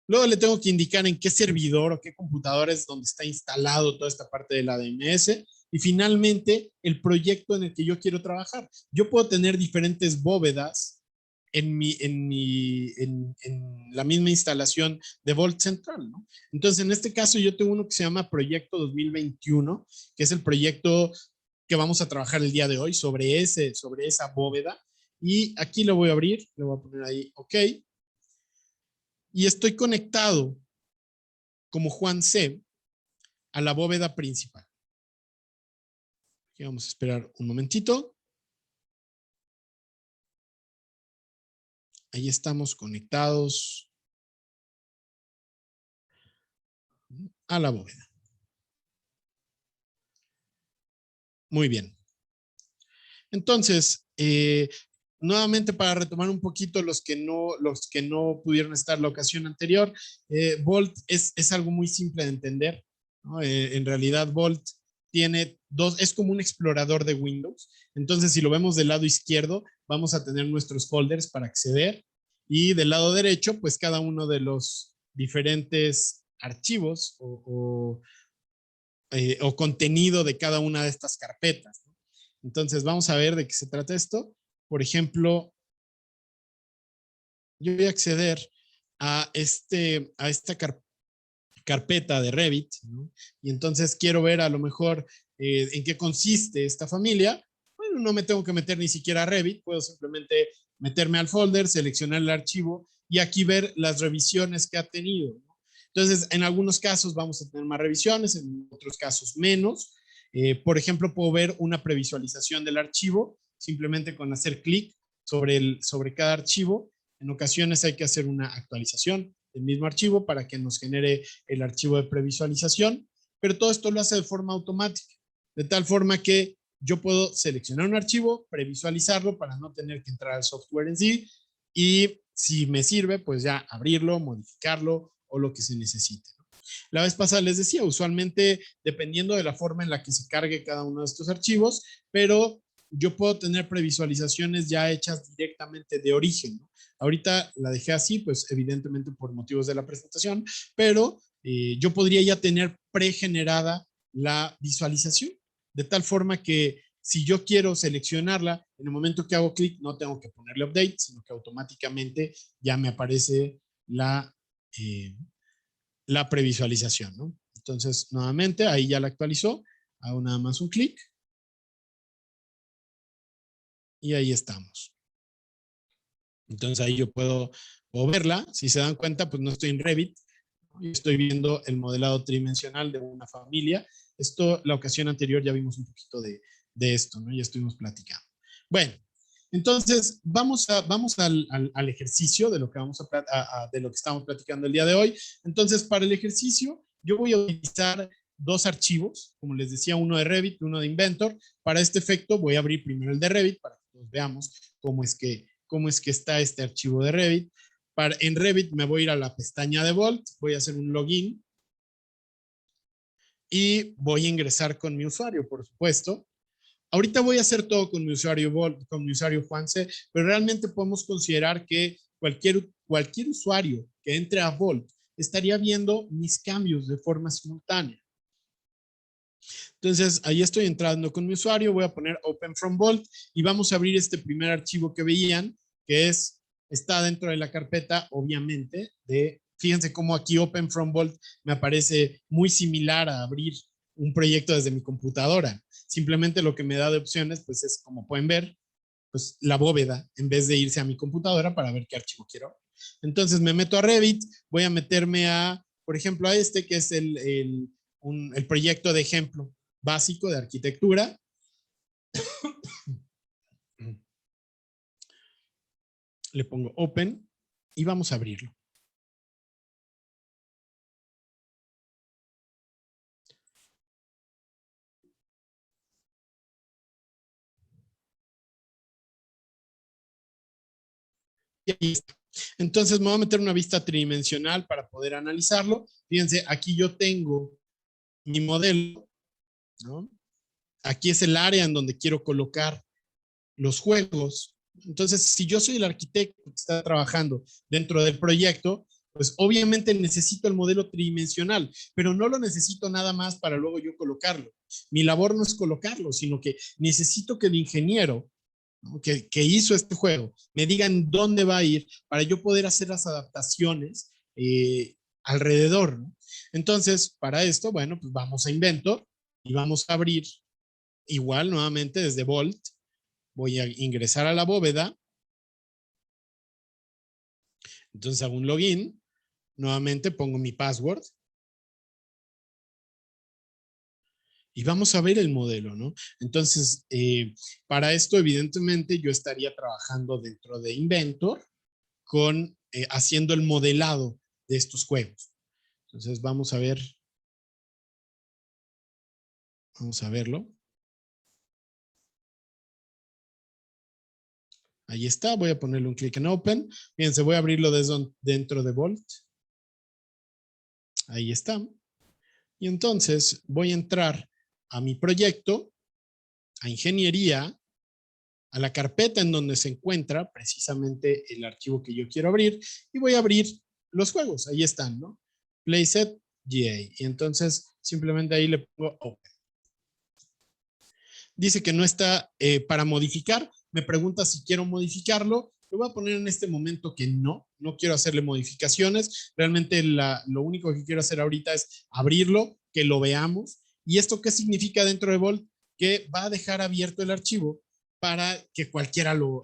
Luego le tengo que indicar en qué servidor o qué computadora es donde está instalado toda esta parte del ADMS. Y finalmente, el proyecto en el que yo quiero trabajar. Yo puedo tener diferentes bóvedas en la misma instalación de Vault Central, ¿no? Entonces, en este caso, yo tengo uno que se llama Proyecto 2021, que es el proyecto que vamos a trabajar el día de hoy sobre esa bóveda. Y aquí lo voy a abrir, le voy a poner ahí, OK. Y estoy conectado como Juan C a la bóveda principal. Aquí vamos a esperar un momentito. Ahí estamos conectados a la bóveda. Muy bien. Entonces, nuevamente para retomar un poquito los que no pudieron estar la ocasión anterior, Vault es algo muy simple de entender, ¿no? En realidad Vault tiene es como un explorador de Windows. Entonces, si lo vemos del lado izquierdo, vamos a tener nuestros folders para acceder, y del lado derecho, pues cada uno de los diferentes archivos o contenido de cada una de estas carpetas, ¿no? Entonces, vamos a ver de qué se trata esto. Por ejemplo, yo voy a acceder a esta carpeta de Revit, ¿no? Y entonces quiero ver a lo mejor en qué consiste esta familia. Bueno, no me tengo que meter ni siquiera a Revit, puedo simplemente meterme al folder, seleccionar el archivo y aquí ver las revisiones que ha tenido, ¿no? Entonces, en algunos casos vamos a tener más revisiones, en otros casos menos. Por ejemplo, puedo ver una previsualización del archivo simplemente con hacer clic sobre cada archivo. En ocasiones hay que hacer una actualización del mismo archivo para que nos genere el archivo de previsualización, pero todo esto lo hace de forma automática, de tal forma que yo puedo seleccionar un archivo, previsualizarlo para no tener que entrar al software en sí, y si me sirve, pues ya abrirlo, modificarlo o lo que se necesite. La vez pasada les decía, usualmente dependiendo de la forma en la que se cargue cada uno de estos archivos, pero yo puedo tener previsualizaciones ya hechas directamente de origen, ¿no? Ahorita la dejé así, pues evidentemente por motivos de la presentación, pero yo podría ya tener pregenerada la visualización, de tal forma que si yo quiero seleccionarla, en el momento que hago clic no tengo que ponerle update, sino que automáticamente ya me aparece eh, la previsualización, ¿no? Entonces, nuevamente, ahí ya la actualizó, hago nada más un clic y ahí estamos. Entonces, ahí yo puedo verla. Si se dan cuenta, pues no estoy en Revit, ¿no? Estoy viendo el modelado tridimensional de una familia. Esto, la ocasión anterior ya vimos un poquito de esto, ¿no? Ya estuvimos platicando. Bueno, entonces vamos al ejercicio de lo que de lo que estamos platicando el día de hoy. Entonces, para el ejercicio, yo voy a utilizar dos archivos, como les decía, uno de Revit y uno de Inventor. Para este efecto, voy a abrir primero el de Revit para que todos veamos cómo es que está este archivo de Revit. En Revit me voy a ir a la pestaña de Vault, voy a hacer un login y voy a ingresar con mi usuario, por supuesto. Ahorita voy a hacer todo con mi usuario Vault, con mi usuario Juanse, pero realmente podemos considerar que cualquier usuario que entre a Vault estaría viendo mis cambios de forma simultánea. Entonces, ahí estoy entrando con mi usuario, voy a poner Open from Vault y vamos a abrir este primer archivo que veían, que está dentro de la carpeta, obviamente, fíjense cómo aquí Open from Vault me aparece muy similar a abrir un proyecto desde mi computadora. Simplemente lo que me da de opciones, pues es, como pueden ver, pues la bóveda, en vez de irse a mi computadora para ver qué archivo quiero. Entonces me meto a Revit, voy a meterme por ejemplo, a este que es el proyecto de ejemplo básico de arquitectura. Le pongo Open y vamos a abrirlo. Y ahí está. Entonces me voy a meter una vista tridimensional para poder analizarlo. Fíjense, aquí yo tengo mi modelo, ¿no? Aquí es el área en donde quiero colocar los juegos. Entonces, si yo soy el arquitecto que está trabajando dentro del proyecto, pues obviamente necesito el modelo tridimensional, pero no lo necesito nada más para luego yo colocarlo. Mi labor no es colocarlo, sino que necesito que el ingeniero, ¿no?, que hizo este juego me diga en dónde va a ir para yo poder hacer las adaptaciones alrededor, ¿no? Entonces, para esto, bueno, pues vamos a Inventor y vamos a abrir igual nuevamente desde Vault. Voy a ingresar a la bóveda. Entonces hago un login. Nuevamente pongo mi password. Y vamos a ver el modelo, ¿no? Entonces, para esto, evidentemente, yo estaría trabajando dentro de Inventor con haciendo el modelado de estos juegos. Entonces, vamos a ver. Vamos a verlo. Ahí está, voy a ponerle un clic en Open. Fíjense, voy a abrirlo desde dentro de Vault. Ahí está. Y entonces voy a entrar a mi proyecto, a Ingeniería, a la carpeta en donde se encuentra precisamente el archivo que yo quiero abrir y voy a abrir los juegos. Ahí están, ¿no? Playset GA. Y entonces simplemente ahí le pongo Open. Dice que no está para modificar. Me pregunta si quiero modificarlo. Le voy a poner en este momento que no quiero hacerle modificaciones. Realmente lo único que quiero hacer ahorita es abrirlo, que lo veamos. ¿Y esto qué significa dentro de Vault? Que va a dejar abierto el archivo para que cualquiera lo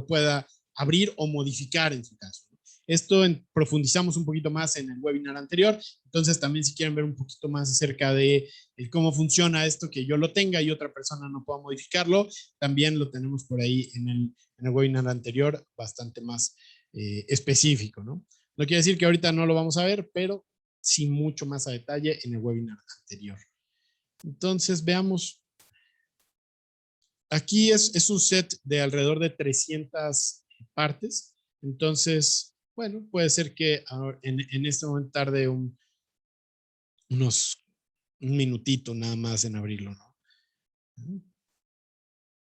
pueda abrir o modificar en su caso. Esto profundizamos un poquito más en el webinar anterior. Entonces también si quieren ver un poquito más acerca de cómo funciona esto, que yo lo tenga y otra persona no pueda modificarlo, también lo tenemos por ahí en el webinar anterior, bastante más específico, ¿no? No quiere decir que ahorita no lo vamos a ver, pero sí mucho más a detalle en el webinar anterior. Entonces veamos. Aquí es un set de alrededor de 300 partes. Entonces, bueno, puede ser que en este momento tarde un minutito nada más en abrirlo, ¿no?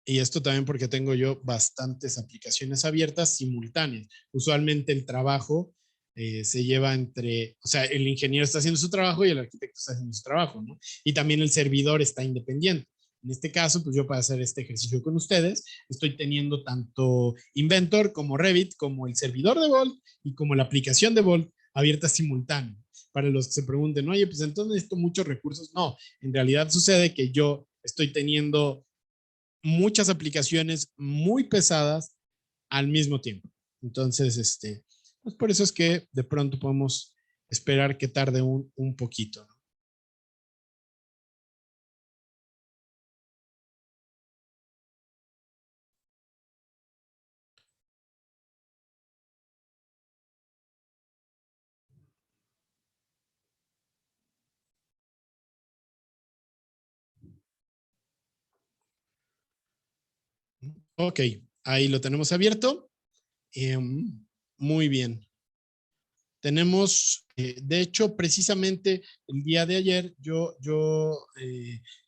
Y esto también porque tengo yo bastantes aplicaciones abiertas simultáneas. Usualmente el trabajo se lleva o sea, el ingeniero está haciendo su trabajo y el arquitecto está haciendo su trabajo, ¿no? Y también el servidor está independiente. En este caso, pues yo para hacer este ejercicio con ustedes, estoy teniendo tanto Inventor como Revit, como el servidor de Vault y como la aplicación de Vault abiertas simultáneo. Para los que se pregunten, oye, pues entonces necesito muchos recursos. No, en realidad sucede que yo estoy teniendo muchas aplicaciones muy pesadas al mismo tiempo. Entonces, pues por eso es que de pronto podemos esperar que tarde un poquito, ¿no? Ok, ahí lo tenemos abierto. Muy bien. Tenemos, de hecho, precisamente el día de ayer yo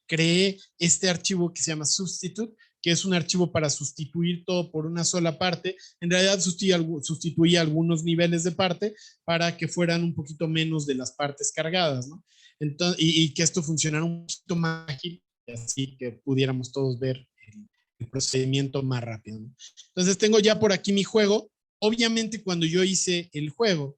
creé este archivo que se llama Substitute, que es un archivo para sustituir todo por una sola parte. En realidad sustituía algunos niveles de parte para que fueran un poquito menos de las partes cargadas, ¿no? Entonces, y que esto funcionara un poquito más ágil, así que pudiéramos todos ver el procedimiento más rápido, ¿no? Entonces tengo ya por aquí mi juego. Obviamente cuando yo hice el juego,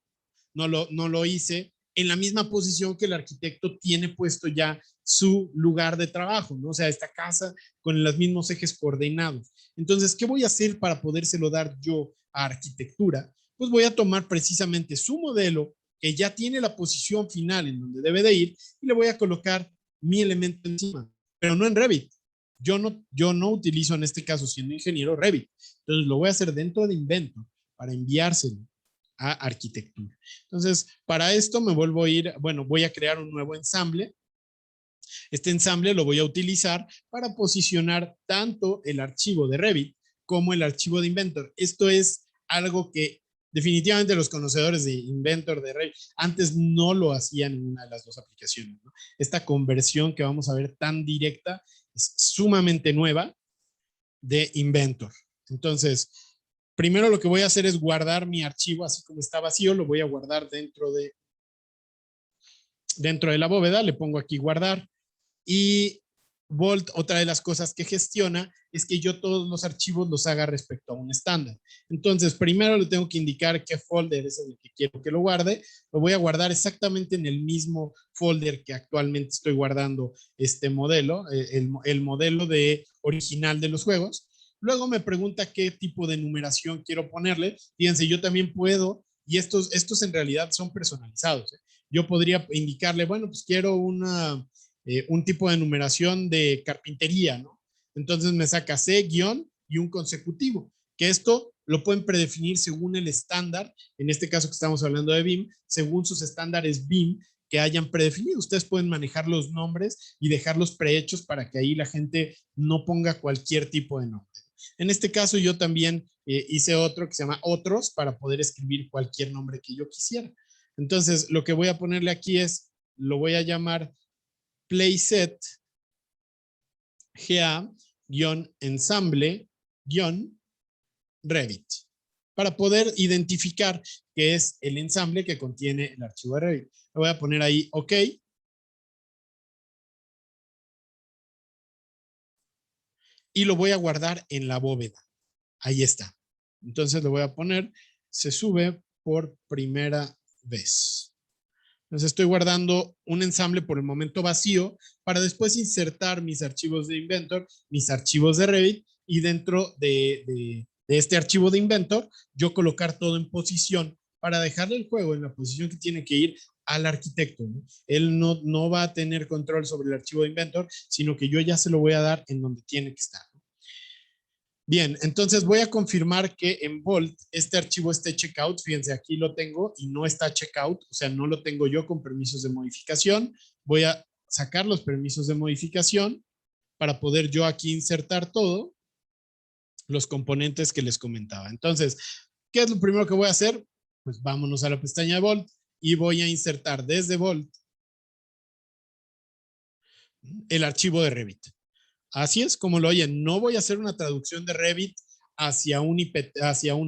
no lo hice en la misma posición que el arquitecto tiene puesto ya su lugar de trabajo, ¿no? O sea, esta casa con los mismos ejes coordinados. Entonces, ¿qué voy a hacer para podérselo dar yo a arquitectura? Pues voy a tomar precisamente su modelo que ya tiene la posición final en donde debe de ir y le voy a colocar mi elemento encima, pero no en Revit. Yo no utilizo en este caso, siendo ingeniero, Revit. Entonces lo voy a hacer dentro de Inventor para enviárselo a arquitectura. Entonces, para esto me vuelvo a ir, bueno, voy a crear un nuevo ensamble. Este ensamble lo voy a utilizar para posicionar tanto el archivo de Revit como el archivo de Inventor. Esto es algo que definitivamente los conocedores de Inventor, de Revit, antes no lo hacían en una de las dos aplicaciones, ¿no? Esta conversión que vamos a ver tan directa es sumamente nueva de Inventor. Entonces, primero lo que voy a hacer es guardar mi archivo, así como está vacío, lo voy a guardar dentro de la bóveda, le pongo aquí guardar, y Vault, otra de las cosas que gestiona es que yo todos los archivos los haga respecto a un estándar. Entonces, primero le tengo que indicar qué folder es el que quiero que lo guarde. Lo voy a guardar exactamente en el mismo folder que actualmente estoy guardando este modelo, el modelo original de los juegos. Luego me pregunta qué tipo de numeración quiero ponerle. Fíjense, yo también puedo, y estos en realidad son personalizados. Yo podría indicarle, bueno, pues quiero un tipo de numeración de carpintería, ¿no? Entonces me saca C, guión y un consecutivo, que esto lo pueden predefinir según el estándar, en este caso que estamos hablando de BIM, según sus estándares BIM que hayan predefinido. Ustedes pueden manejar los nombres y dejarlos prehechos para que ahí la gente no ponga cualquier tipo de nombre. En este caso yo también hice otro que se llama otros para poder escribir cualquier nombre que yo quisiera. Entonces lo que voy a ponerle aquí es, lo voy a llamar playset GA-ensamble-Revit para poder identificar qué es el ensamble que contiene el archivo de Revit. Le voy a poner ahí OK. Y lo voy a guardar en la bóveda. Ahí está. Entonces le voy a poner, se sube por primera vez. Entonces estoy guardando un ensamble por el momento vacío para después insertar mis archivos de Inventor, mis archivos de Revit y dentro de este archivo de Inventor yo colocar todo en posición para dejarle el juego en la posición que tiene que ir al arquitecto, ¿no? Él no va a tener control sobre el archivo de Inventor, sino que yo ya se lo voy a dar en donde tiene que estar. Bien, entonces voy a confirmar que en Vault este archivo esté checkout. Fíjense, aquí lo tengo y no está checkout, o sea, no lo tengo yo con permisos de modificación. Voy a sacar los permisos de modificación para poder yo aquí insertar todo, los componentes que les comentaba. Entonces, ¿qué es lo primero que voy a hacer? Pues vámonos a la pestaña de Vault y voy a insertar desde Vault el archivo de Revit. Así es como lo oyen. No voy a hacer una traducción de Revit hacia un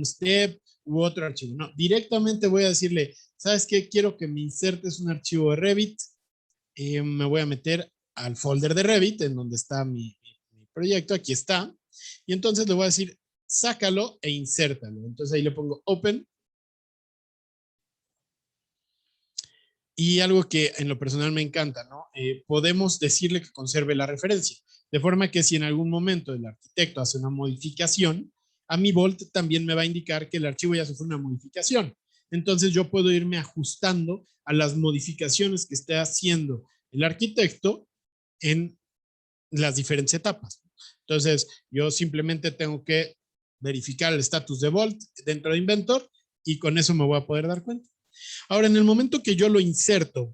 step u otro archivo. No, directamente voy a decirle, ¿sabes qué? Quiero que me insertes un archivo de Revit. Me voy a meter al folder de Revit en donde está mi proyecto. Aquí está. Y entonces le voy a decir, sácalo e insértalo. Entonces ahí le pongo Open. Y algo que en lo personal me encanta, ¿no? Podemos decirle que conserve la referencia. De forma que si en algún momento el arquitecto hace una modificación, a mi Vault también me va a indicar que el archivo ya sufrió una modificación. Entonces yo puedo irme ajustando a las modificaciones que esté haciendo el arquitecto en las diferentes etapas. Entonces yo simplemente tengo que verificar el estatus de Vault dentro de Inventor y con eso me voy a poder dar cuenta. Ahora, en el momento que yo lo inserto,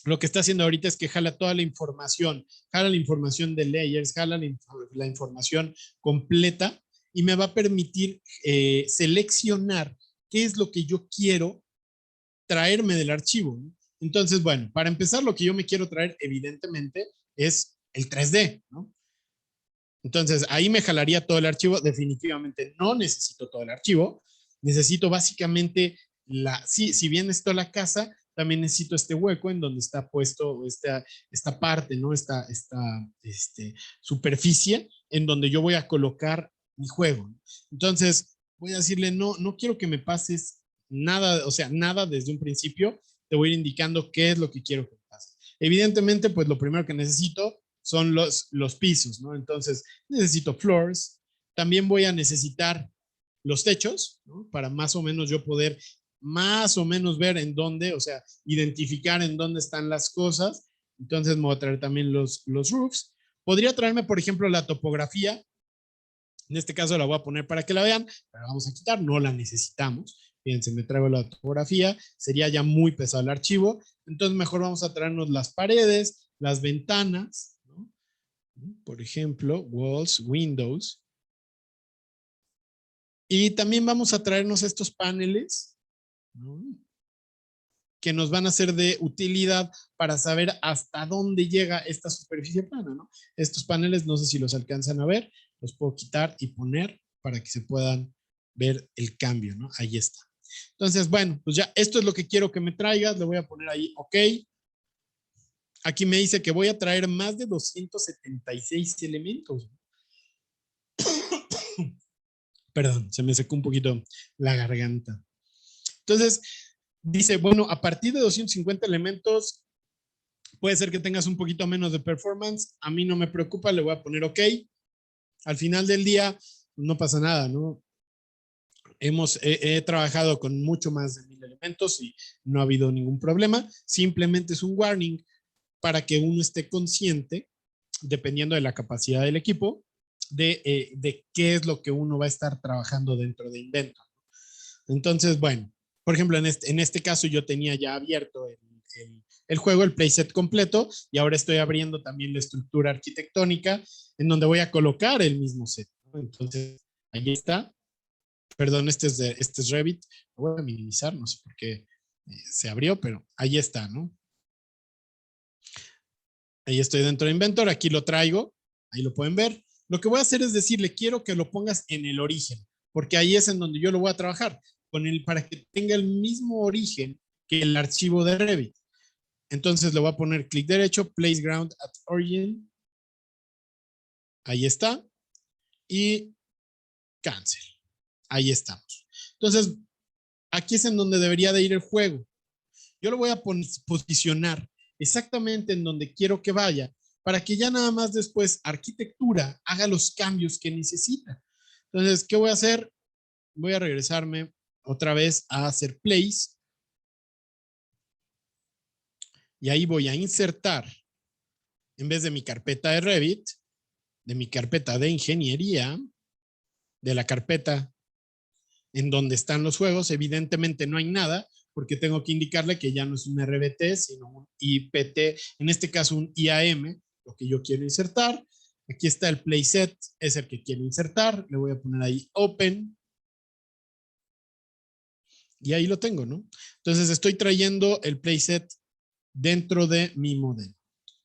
lo que está haciendo ahorita es que jala toda la información de layers, jala la información completa y me va a permitir seleccionar qué es lo que yo quiero traerme del archivo, ¿no? Entonces, bueno, para empezar, lo que yo me quiero traer, evidentemente, es el 3D, ¿no? Entonces, ahí me jalaría todo el archivo. Definitivamente no necesito todo el archivo. Necesito básicamente, si bien esto la casa, también necesito este hueco en donde está puesto esta parte, ¿no? Esta superficie en donde yo voy a colocar mi juego. Entonces, voy a decirle, no quiero que me pases nada, o sea, nada desde un principio. Te voy a ir indicando qué es lo que quiero que me pase. Evidentemente, pues lo primero que necesito son los pisos, ¿no? Entonces, necesito floors. También voy a necesitar los techos, ¿no? Para más o menos yo poder más o menos ver en dónde, o sea, identificar en dónde están las cosas. Entonces me voy a traer también los roofs. Podría traerme, por ejemplo, la topografía. En este caso la voy a poner para que la vean, pero la vamos a quitar, no la necesitamos. Fíjense, me traigo la topografía, sería ya muy pesado el archivo. Entonces mejor vamos a traernos las paredes, las ventanas, ¿no? Por ejemplo, walls, windows. Y también vamos a traernos estos paneles, ¿no?, que nos van a ser de utilidad para saber hasta dónde llega esta superficie plana, ¿no? Estos paneles, no sé si los alcanzan a ver, los puedo quitar y poner para que se puedan ver el cambio, ¿no? Ahí está. Entonces, bueno, pues ya esto es lo que quiero que me traigas, le voy a poner ahí, ok. Aquí me dice que voy a traer más de 276 elementos. Perdón, se me secó un poquito la garganta. Entonces, dice, bueno, a partir de 250 elementos, puede ser que tengas un poquito menos de performance. A mí no me preocupa, le voy a poner ok. Al final del día, no pasa nada, ¿no? He trabajado con mucho más de 1000 elementos y no ha habido ningún problema. Simplemente es un warning para que uno esté consciente, dependiendo de la capacidad del equipo, de qué es lo que uno va a estar trabajando dentro de Inventor. Entonces, bueno, por ejemplo, en este caso yo tenía ya abierto el juego, el playset completo, y ahora estoy abriendo también la estructura arquitectónica en donde voy a colocar el mismo set, ¿no? Entonces, ahí está. Perdón, este es Revit. Lo voy a minimizar, no sé por qué se abrió, pero ahí está, ¿no? Ahí estoy dentro de Inventor, aquí lo traigo, ahí lo pueden ver. Lo que voy a hacer es decirle, quiero que lo pongas en el origen, porque ahí es en donde yo lo voy a trabajar, para que tenga el mismo origen que el archivo de Revit. Entonces le voy a poner clic derecho, place ground at origin. Ahí está. Y cancel. Ahí estamos. Entonces, aquí es en donde debería de ir el juego. Yo lo voy a posicionar exactamente en donde quiero que vaya, para que ya nada más después arquitectura haga los cambios que necesita. Entonces, ¿qué voy a hacer? Voy a regresarme otra vez a hacer place. Y ahí voy a insertar, en vez de mi carpeta de Revit, de mi carpeta de ingeniería, de la carpeta en donde están los juegos, evidentemente no hay nada, porque tengo que indicarle que ya no es un RBT, sino un IPT, en este caso un IAM, lo que yo quiero insertar. Aquí está el playset, es el que quiero insertar, le voy a poner ahí open, y ahí lo tengo, ¿no? Entonces estoy trayendo el playset dentro de mi modelo.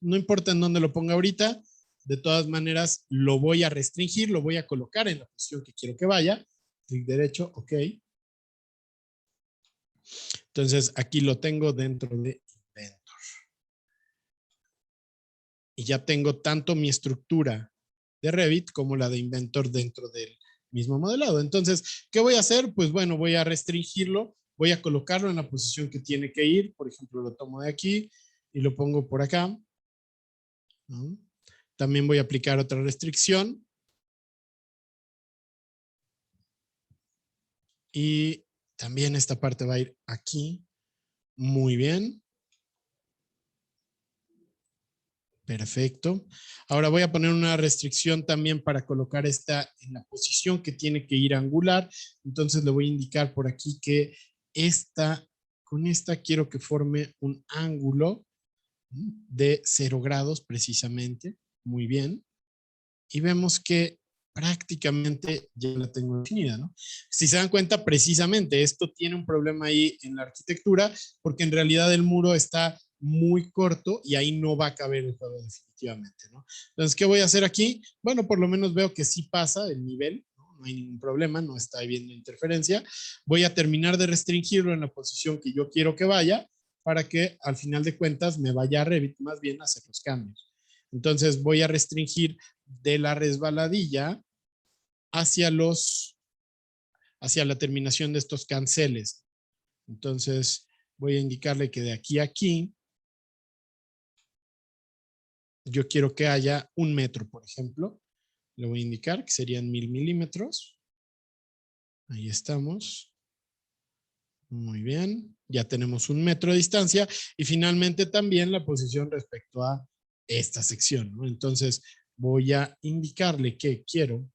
No importa en dónde lo ponga ahorita, de todas maneras lo voy a restringir, lo voy a colocar en la posición que quiero que vaya. Clic derecho, ok. Entonces aquí lo tengo dentro de Inventor. Y ya tengo tanto mi estructura de Revit como la de Inventor dentro del mismo modelado. Entonces, ¿qué voy a hacer? Pues bueno, voy a restringirlo, voy a colocarlo en la posición que tiene que ir. Por ejemplo, lo tomo de aquí y lo pongo por acá, ¿no? También voy a aplicar otra restricción. Y también esta parte va a ir aquí. Muy bien. Perfecto. Ahora voy a poner una restricción también para colocar esta en la posición que tiene que ir angular. Entonces le voy a indicar por aquí que con esta quiero que forme un ángulo de 0 grados precisamente. Muy bien. Y vemos que prácticamente ya la tengo definida, ¿no? Si se dan cuenta, precisamente esto tiene un problema ahí en la arquitectura, porque en realidad el muro está muy corto y ahí no va a caber el juego definitivamente, ¿no? Entonces, ¿qué voy a hacer aquí? Bueno, por lo menos veo que sí pasa el nivel, ¿no? No hay ningún problema, no está habiendo interferencia. Voy a terminar de restringirlo en la posición que yo quiero que vaya, para que al final de cuentas me vaya a Revit más bien a hacer los cambios. Entonces voy a restringir de la resbaladilla hacia la terminación de estos canceles. Entonces voy a indicarle que de aquí a aquí yo quiero que haya 1 metro, por ejemplo. Le voy a indicar que serían 1000 milímetros. Ahí estamos. Muy bien. Ya tenemos 1 metro de distancia. Y finalmente también la posición respecto a esta sección, ¿no? Entonces voy a indicarle que quiero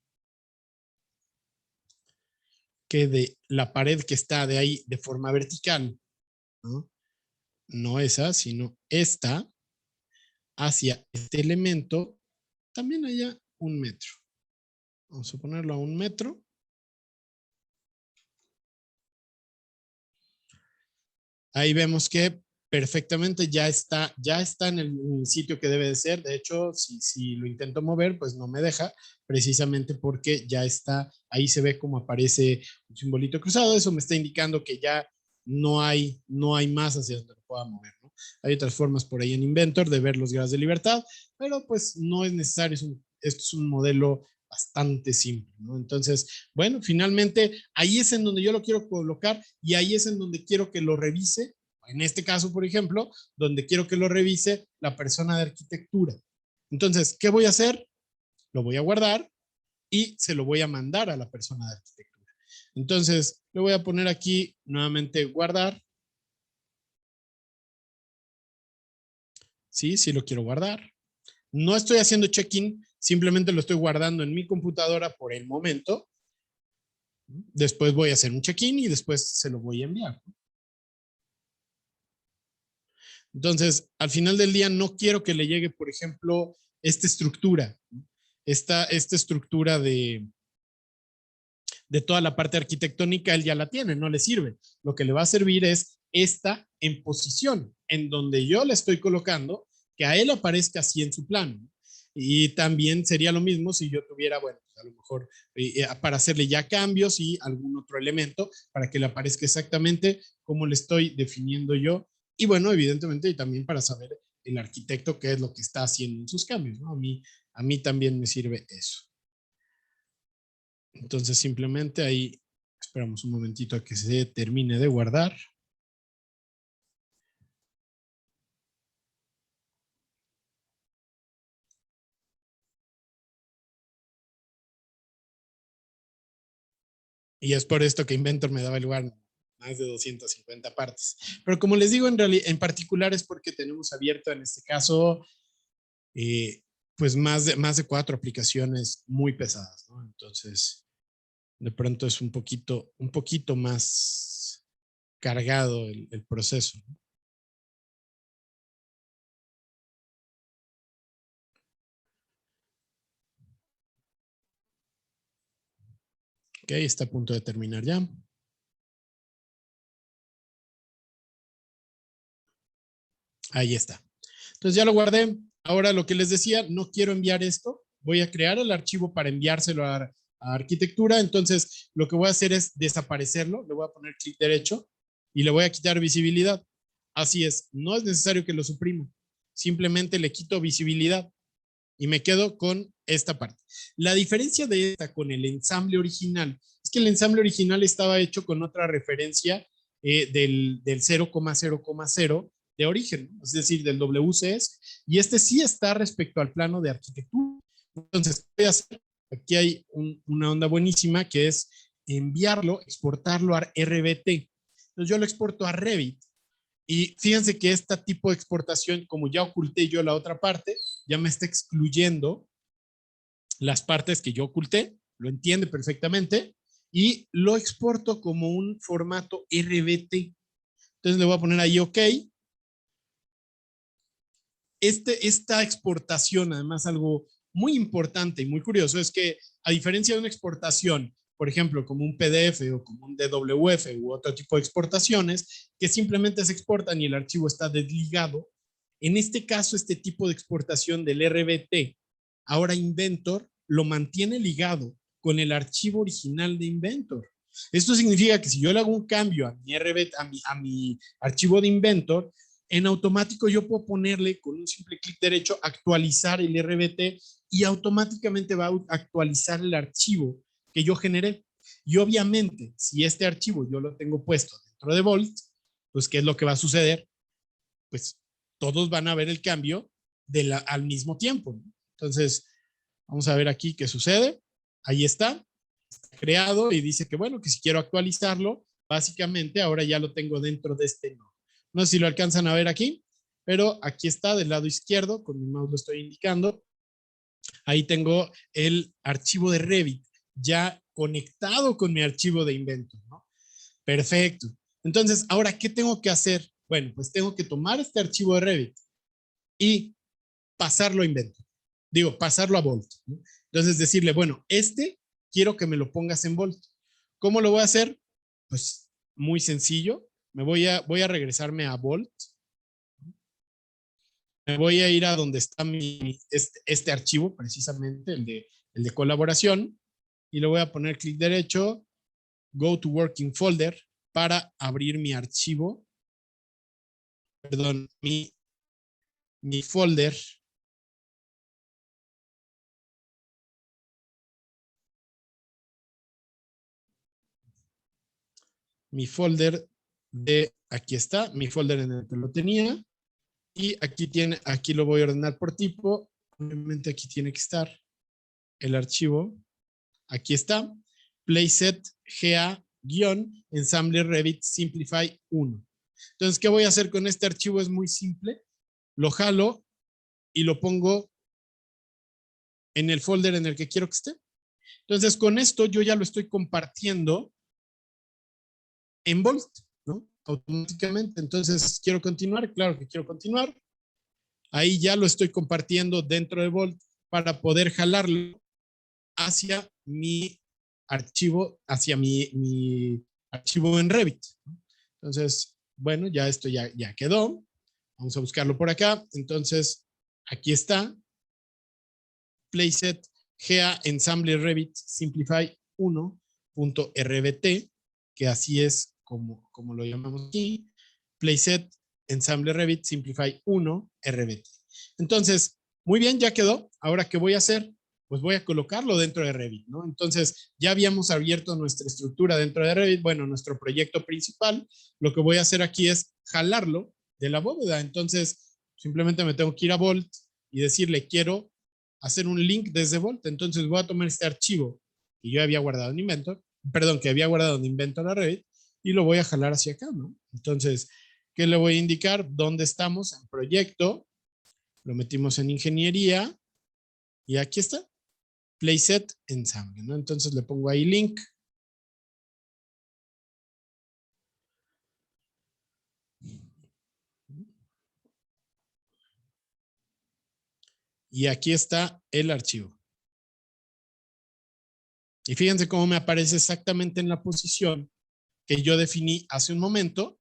que de la pared que está de ahí de forma vertical, ¿no? No esa, sino esta, hacia este elemento, también haya 1 metro. Vamos a ponerlo a 1 metro. ahí vemos que perfectamente ya está en el sitio que debe de ser. De hecho, si lo intento mover, pues no me deja, precisamente porque ya está, ahí se ve como aparece un simbolito cruzado. Eso me está indicando que ya no hay más hacia donde lo pueda mover, ¿no? Hay otras formas por ahí en Inventor de ver los grados de libertad, pero pues no es necesario, esto es un modelo bastante simple, ¿no? Entonces, bueno, finalmente ahí es en donde yo lo quiero colocar y ahí es en donde quiero que lo revise. En este caso, por ejemplo, donde quiero que lo revise la persona de arquitectura. Entonces, ¿qué voy a hacer? Lo voy a guardar y se lo voy a mandar a la persona de arquitectura. Entonces, le voy a poner aquí nuevamente guardar. Sí, sí lo quiero guardar. No estoy haciendo check-in, simplemente lo estoy guardando en mi computadora por el momento. Después voy a hacer un check-in y después se lo voy a enviar. Entonces, al final del día no quiero que le llegue, por ejemplo, esta estructura, esta estructura de toda la parte arquitectónica, él ya la tiene, no le sirve. Lo que le va a servir es esta en posición, en donde yo le estoy colocando, que a él aparezca así en su plano. Y también sería lo mismo si yo tuviera, bueno, a lo mejor para hacerle ya cambios y algún otro elemento para que le aparezca exactamente como le estoy definiendo yo. Y bueno, evidentemente, y también para saber el arquitecto qué es lo que está haciendo en sus cambios, ¿no? A mí también me sirve eso. Entonces simplemente ahí esperamos un momentito a que se termine de guardar. Y es por esto que Inventor me daba lugar más de 250 partes. Pero como les digo, en particular es porque tenemos abierto en este caso pues más de 4 aplicaciones muy pesadas, ¿no? Entonces, de pronto es un poquito más cargado el proceso, ¿no? Ok, está a punto de terminar ya. Ahí está. Entonces ya lo guardé. Ahora lo que les decía, no quiero enviar esto. Voy a crear el archivo para enviárselo a arquitectura. Entonces lo que voy a hacer es desaparecerlo. Le voy a poner clic derecho y le voy a quitar visibilidad. Así es. No es necesario que lo suprima. Simplemente le quito visibilidad y me quedo con esta parte. La diferencia de esta con el ensamble original es que el ensamble original estaba hecho con otra referencia del 0,0,0 de origen, es decir, del WCS, y este sí está respecto al plano de arquitectura. Entonces, ¿qué voy a hacer? Aquí hay una onda buenísima que es enviarlo, exportarlo a RBT. Entonces yo lo exporto a Revit y fíjense que este tipo de exportación, como ya oculté yo la otra parte, ya me está excluyendo las partes que yo oculté, lo entiende perfectamente, y lo exporto como un formato RBT. Entonces le voy a poner ahí OK. Esta exportación, además, algo muy importante y muy curioso es que, a diferencia de una exportación, por ejemplo, como un PDF o como un DWF u otro tipo de exportaciones, que simplemente se exportan y el archivo está desligado, en este caso, este tipo de exportación del RBT, ahora Inventor lo mantiene ligado con el archivo original de Inventor. Esto significa que si yo le hago un cambio a mi RBT, a mi archivo de Inventor, en automático yo puedo ponerle con un simple clic derecho actualizar el RBT y automáticamente va a actualizar el archivo que yo generé. Y obviamente, si este archivo yo lo tengo puesto dentro de Volt, pues ¿qué es lo que va a suceder? Pues todos van a ver el cambio al mismo tiempo, ¿no? Entonces, vamos a ver aquí qué sucede. Ahí está creado y dice que bueno, que si quiero actualizarlo, básicamente ahora ya lo tengo dentro de este nodo. No sé si lo alcanzan a ver aquí, pero aquí está del lado izquierdo, con mi mouse lo estoy indicando. Ahí tengo el archivo de Revit ya conectado con mi archivo de Inventor, ¿no? Perfecto. Entonces, ahora, ¿qué tengo que hacer? Bueno, pues tengo que tomar este archivo de Revit y pasarlo a Inventor. Digo, pasarlo a Volt, ¿no? Entonces, decirle, bueno, quiero que me lo pongas en Volt. ¿Cómo lo voy a hacer? Pues muy sencillo. voy a regresarme a Vault. Me voy a ir a donde está este archivo, precisamente, el de colaboración, y le voy a poner clic derecho, Go to Working Folder, para abrir mi archivo, perdón, mi folder de, aquí está, mi folder en el que lo tenía, y aquí lo voy a ordenar por tipo, obviamente aquí tiene que estar el archivo, aquí está, playset GA-ensamble Revit Simplify 1. Entonces, ¿qué voy a hacer con este archivo? Es muy simple, lo jalo y lo pongo en el folder en el que quiero que esté. Entonces, con esto yo ya lo estoy compartiendo en Vault, ¿no? Automáticamente. Entonces, ¿quiero continuar? Claro que quiero continuar. Ahí ya lo estoy compartiendo dentro de Vault para poder jalarlo hacia mi archivo, hacia mi archivo en Revit. Entonces, bueno, ya esto ya quedó. Vamos a buscarlo por acá. Entonces, aquí está. Playset GA Ensemble Revit Simplify 1.rbt, que así es como lo llamamos aquí. Playset Ensemble Revit Simplify 1.rbt. Entonces, muy bien, ya quedó. Ahora, ¿qué voy a hacer? Pues voy a colocarlo dentro de Revit, ¿no? Entonces, ya habíamos abierto nuestra estructura dentro de Revit, bueno, nuestro proyecto principal. Lo que voy a hacer aquí es jalarlo de la bóveda. Entonces, simplemente me tengo que ir a Vault y decirle, quiero hacer un link desde Vault. Entonces voy a tomar este archivo que yo había guardado en Inventor, perdón, que había guardado en Inventor a Revit, y lo voy a jalar hacia acá, ¿no? Entonces, ¿qué le voy a indicar? ¿Dónde estamos? En proyecto, lo metimos en ingeniería, y aquí está, Playset Ensamble, ¿no? Entonces le pongo ahí link. Y aquí está el archivo. Y fíjense cómo me aparece exactamente en la posición que yo definí hace un momento,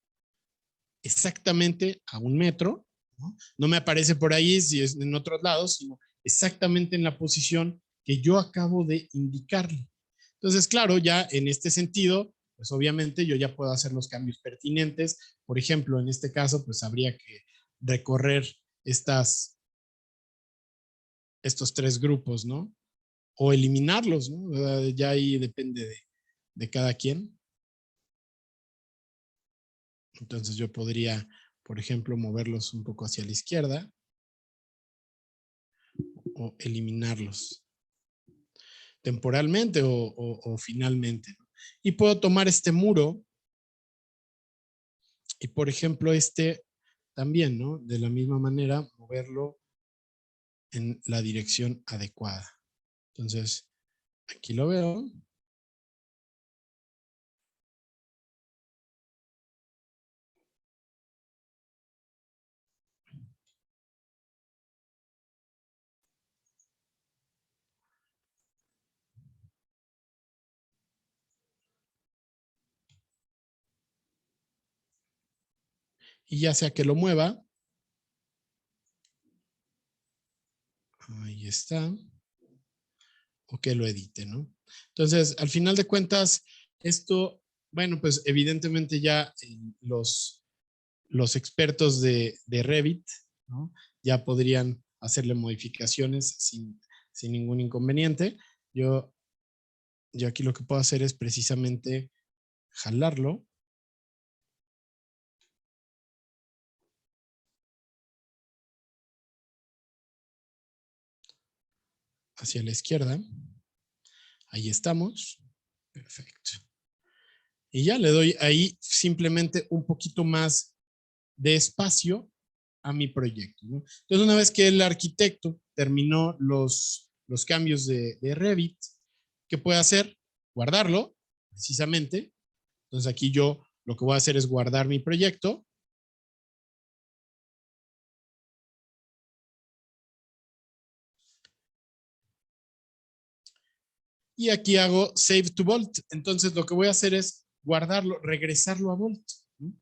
exactamente a 1 metro, ¿no? No me aparece por ahí si es en otros lados, sino exactamente en la posición que yo acabo de indicarle. Entonces, claro, ya en este sentido, pues obviamente yo ya puedo hacer los cambios pertinentes. Por ejemplo, en este caso, pues habría que recorrer estos 3 grupos, ¿no? O eliminarlos, ¿no? Ya ahí depende de cada quien. Entonces yo podría, por ejemplo, moverlos un poco hacia la izquierda o eliminarlos temporalmente o finalmente. Y puedo tomar este muro y, por ejemplo, este también, ¿no? De la misma manera, moverlo en la dirección adecuada. Entonces, aquí lo veo. Y ya sea que lo mueva, ahí está, o que lo edite, ¿no? Entonces, al final de cuentas, esto, bueno, pues evidentemente ya los expertos de Revit, ¿no? Ya podrían hacerle modificaciones sin ningún inconveniente. Yo aquí lo que puedo hacer es precisamente jalarlo hacia la izquierda. Ahí estamos. Perfecto. Y ya le doy ahí simplemente un poquito más de espacio a mi proyecto, ¿no? Entonces, una vez que el arquitecto terminó los cambios de Revit, ¿qué puede hacer? Guardarlo, precisamente. Entonces, aquí yo lo que voy a hacer es guardar mi proyecto. Y aquí hago Save to Vault. Entonces, lo que voy a hacer es guardarlo, regresarlo a Vault, ¿no?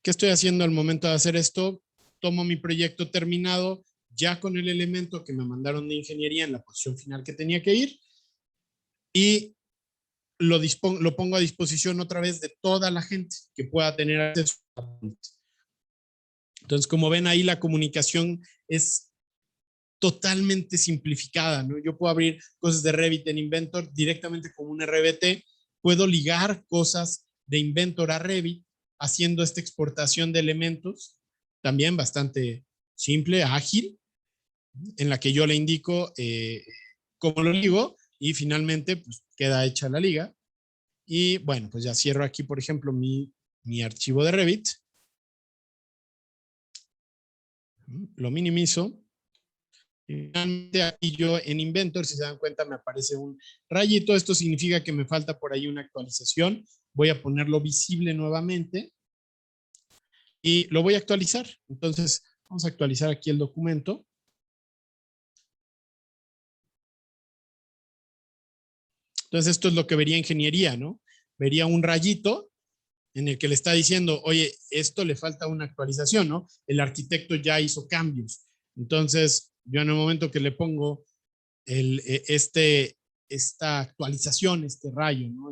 ¿Qué estoy haciendo al momento de hacer esto? Tomo mi proyecto terminado, ya con el elemento que me mandaron de ingeniería en la posición final que tenía que ir, y lo pongo a disposición otra vez de toda la gente que pueda tener acceso a Bolt. Entonces, como ven ahí, la comunicación es totalmente simplificada, ¿no? Yo puedo abrir cosas de Revit en Inventor directamente con un RBT, puedo ligar cosas de Inventor a Revit haciendo esta exportación de elementos, también bastante simple, ágil, en la que yo le indico cómo lo ligo y finalmente pues, queda hecha la liga. Y bueno, pues ya cierro aquí, por ejemplo, mi archivo de Revit. Lo minimizo. Finalmente aquí yo en Inventor, si se dan cuenta, me aparece un rayito. Esto significa que me falta por ahí una actualización. Voy a ponerlo visible nuevamente y lo voy a actualizar. Entonces, vamos a actualizar aquí el documento. Entonces, esto es lo que vería ingeniería, ¿no? Vería un rayito en el que le está diciendo, oye, esto le falta una actualización, ¿no? El arquitecto ya hizo cambios. Entonces, yo en el momento que le pongo esta actualización, este rayo, ¿no?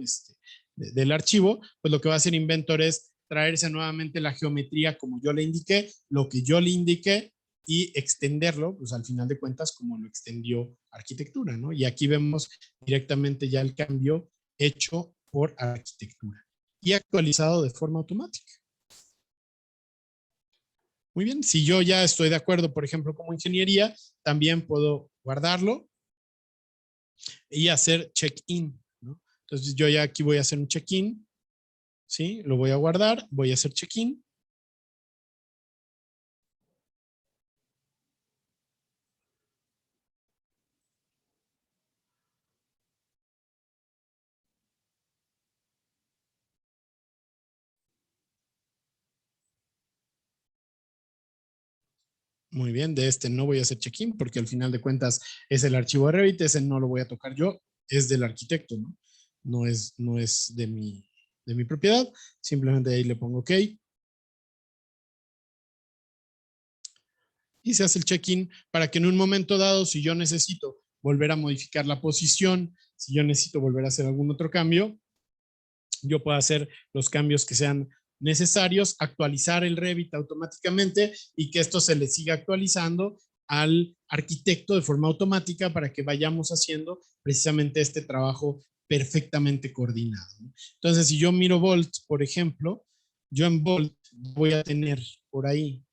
Del archivo, pues lo que va a hacer Inventor es traerse nuevamente la geometría como yo le indiqué, lo que yo le indiqué, y extenderlo, pues al final de cuentas, como lo extendió arquitectura, ¿no? Y aquí vemos directamente ya el cambio hecho por arquitectura y actualizado de forma automática. Muy bien, si yo ya estoy de acuerdo, por ejemplo, como ingeniería, también puedo guardarlo y hacer check-in, ¿no? Entonces yo ya aquí voy a hacer un check-in, ¿sí? Lo voy a guardar, voy a hacer check-in. Muy bien, de este no voy a hacer check-in porque al final de cuentas es el archivo de Revit, ese no lo voy a tocar yo, es del arquitecto, ¿no? No es de mi propiedad, simplemente ahí le pongo OK. Y se hace el check-in para que en un momento dado, si yo necesito volver a modificar la posición, si yo necesito volver a hacer algún otro cambio, yo puedo hacer los cambios que sean necesarios, actualizar el Revit automáticamente y que esto se le siga actualizando al arquitecto de forma automática para que vayamos haciendo precisamente este trabajo perfectamente coordinado. Entonces, si yo miro Bolt, por ejemplo, yo en Bolt voy a tener por ahí,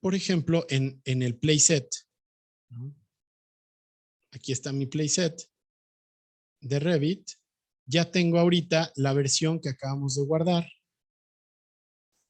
por ejemplo, en el playset, ¿no? Aquí está mi playset de Revit. Ya tengo ahorita la versión que acabamos de guardar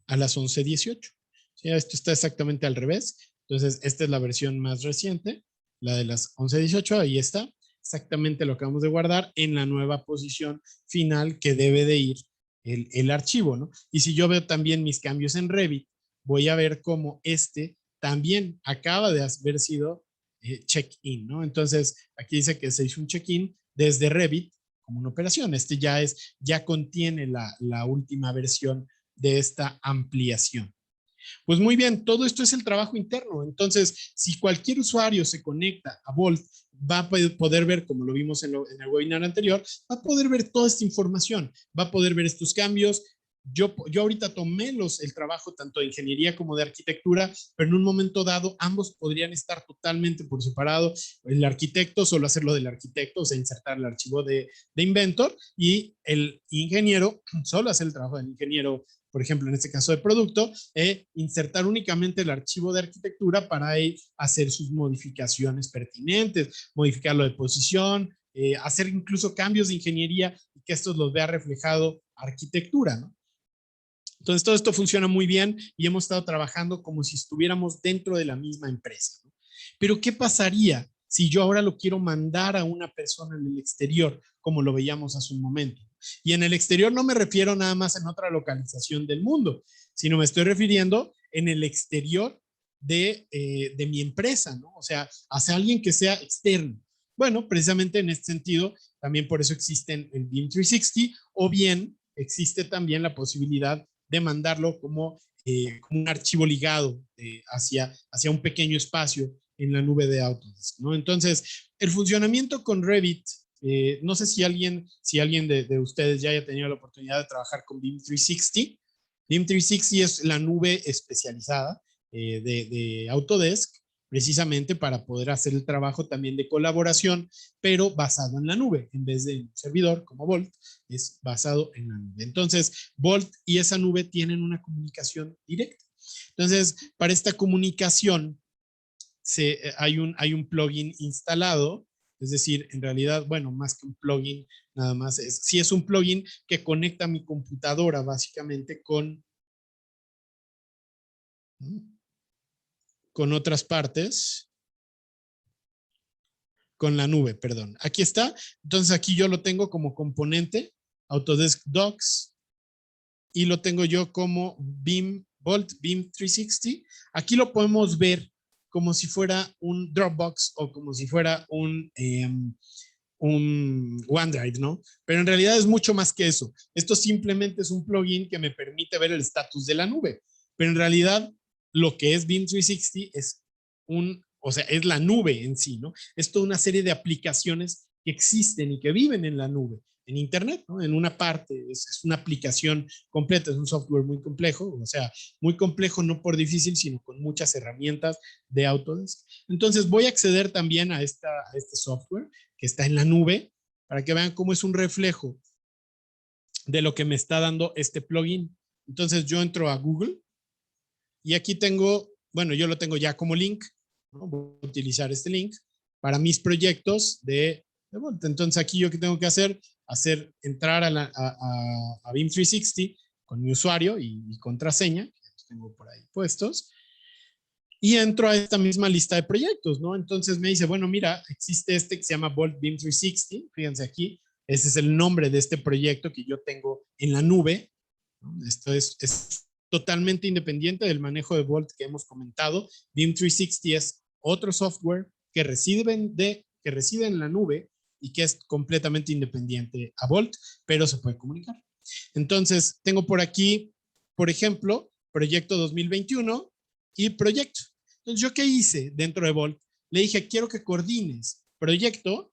a las 11:18. ¿Sí? Esto está exactamente al revés. Entonces, esta es la versión más reciente, la de las 11:18. Ahí está. Exactamente lo acabamos de guardar en la nueva posición final que debe de ir el archivo, ¿no? Y si yo veo también mis cambios en Revit, voy a ver cómo este también acaba de haber sido check-in, ¿no? Entonces, aquí dice que se hizo un check-in desde Revit como una operación. Este ya contiene la última versión de esta ampliación. Pues muy bien, todo esto es el trabajo interno. Entonces, si cualquier usuario se conecta a Bolt, va a poder ver, como lo vimos en el webinar anterior, va a poder ver toda esta información, va a poder ver estos cambios. Yo ahorita tomé el trabajo tanto de ingeniería como de arquitectura, pero en un momento dado ambos podrían estar totalmente por separado. El arquitecto solo hacerlo del arquitecto, o sea, insertar el archivo de Inventor, y el ingeniero solo hacer el trabajo del ingeniero, por ejemplo, en este caso de producto, insertar únicamente el archivo de arquitectura para hacer sus modificaciones pertinentes, modificarlo de posición, hacer incluso cambios de ingeniería y que estos los vea reflejado arquitectura, ¿no? Entonces, todo esto funciona muy bien y hemos estado trabajando como si estuviéramos dentro de la misma empresa, ¿no? Pero, ¿qué pasaría si yo ahora lo quiero mandar a una persona en el exterior, como lo veíamos hace un momento? Y en el exterior no me refiero nada más en otra localización del mundo, sino me estoy refiriendo en el exterior de mi empresa, ¿no? O sea, hacia alguien que sea externo. Bueno, precisamente en este sentido, también por eso existen el BIM 360 o bien existe también la posibilidad de mandarlo como un archivo ligado hacia un pequeño espacio en la nube de Autodesk, ¿no? Entonces, el funcionamiento con Revit, no sé si alguien de ustedes ya haya tenido la oportunidad de trabajar con BIM 360. BIM 360 es la nube especializada de Autodesk, precisamente para poder hacer el trabajo también de colaboración, pero basado en la nube, en vez de un servidor como Volt, es basado en la nube. Entonces, Volt y esa nube tienen una comunicación directa. Entonces, para esta comunicación, hay un plugin instalado, es decir, en realidad, bueno, más que un plugin, nada más sí es un plugin que conecta mi computadora básicamente con otras partes, con la nube, perdón. Aquí está. Entonces aquí yo lo tengo como componente, Autodesk Docs, y lo tengo yo como Volt BIM 360. Aquí lo podemos ver como si fuera un Dropbox o como si fuera un OneDrive, ¿no? Pero en realidad es mucho más que eso. Esto simplemente es un plugin que me permite ver el estatus de la nube. Pero en realidad lo que es BIM 360 es o sea, es la nube en sí, ¿no? Es toda una serie de aplicaciones que existen y que viven en la nube, en Internet, ¿no? En una parte, es una aplicación completa, es un software muy complejo, o sea, muy complejo no por difícil, sino con muchas herramientas de Autodesk. Entonces voy a acceder también a este software que está en la nube para que vean cómo es un reflejo de lo que me está dando este plugin. Entonces yo entro a Google y aquí tengo, bueno, yo lo tengo ya como link, ¿no? Voy a utilizar este link para mis proyectos de Volt. Entonces aquí yo que tengo que hacer entrar a BIM 360 con mi usuario y contraseña, que los tengo por ahí puestos, y entro a esta misma lista de proyectos, ¿no? Entonces me dice, bueno, mira, existe este que se llama Volt BIM 360, fíjense aquí, ese es el nombre de este proyecto que yo tengo en la nube, ¿no? Esto es totalmente independiente del manejo de Volt que hemos comentado. BIM 360 es otro software que reside en la nube y que es completamente independiente a Volt, pero se puede comunicar. Entonces, tengo por aquí, por ejemplo, proyecto 2021 y proyecto. Entonces, ¿yo qué hice dentro de Volt? Le dije, quiero que coordines proyecto,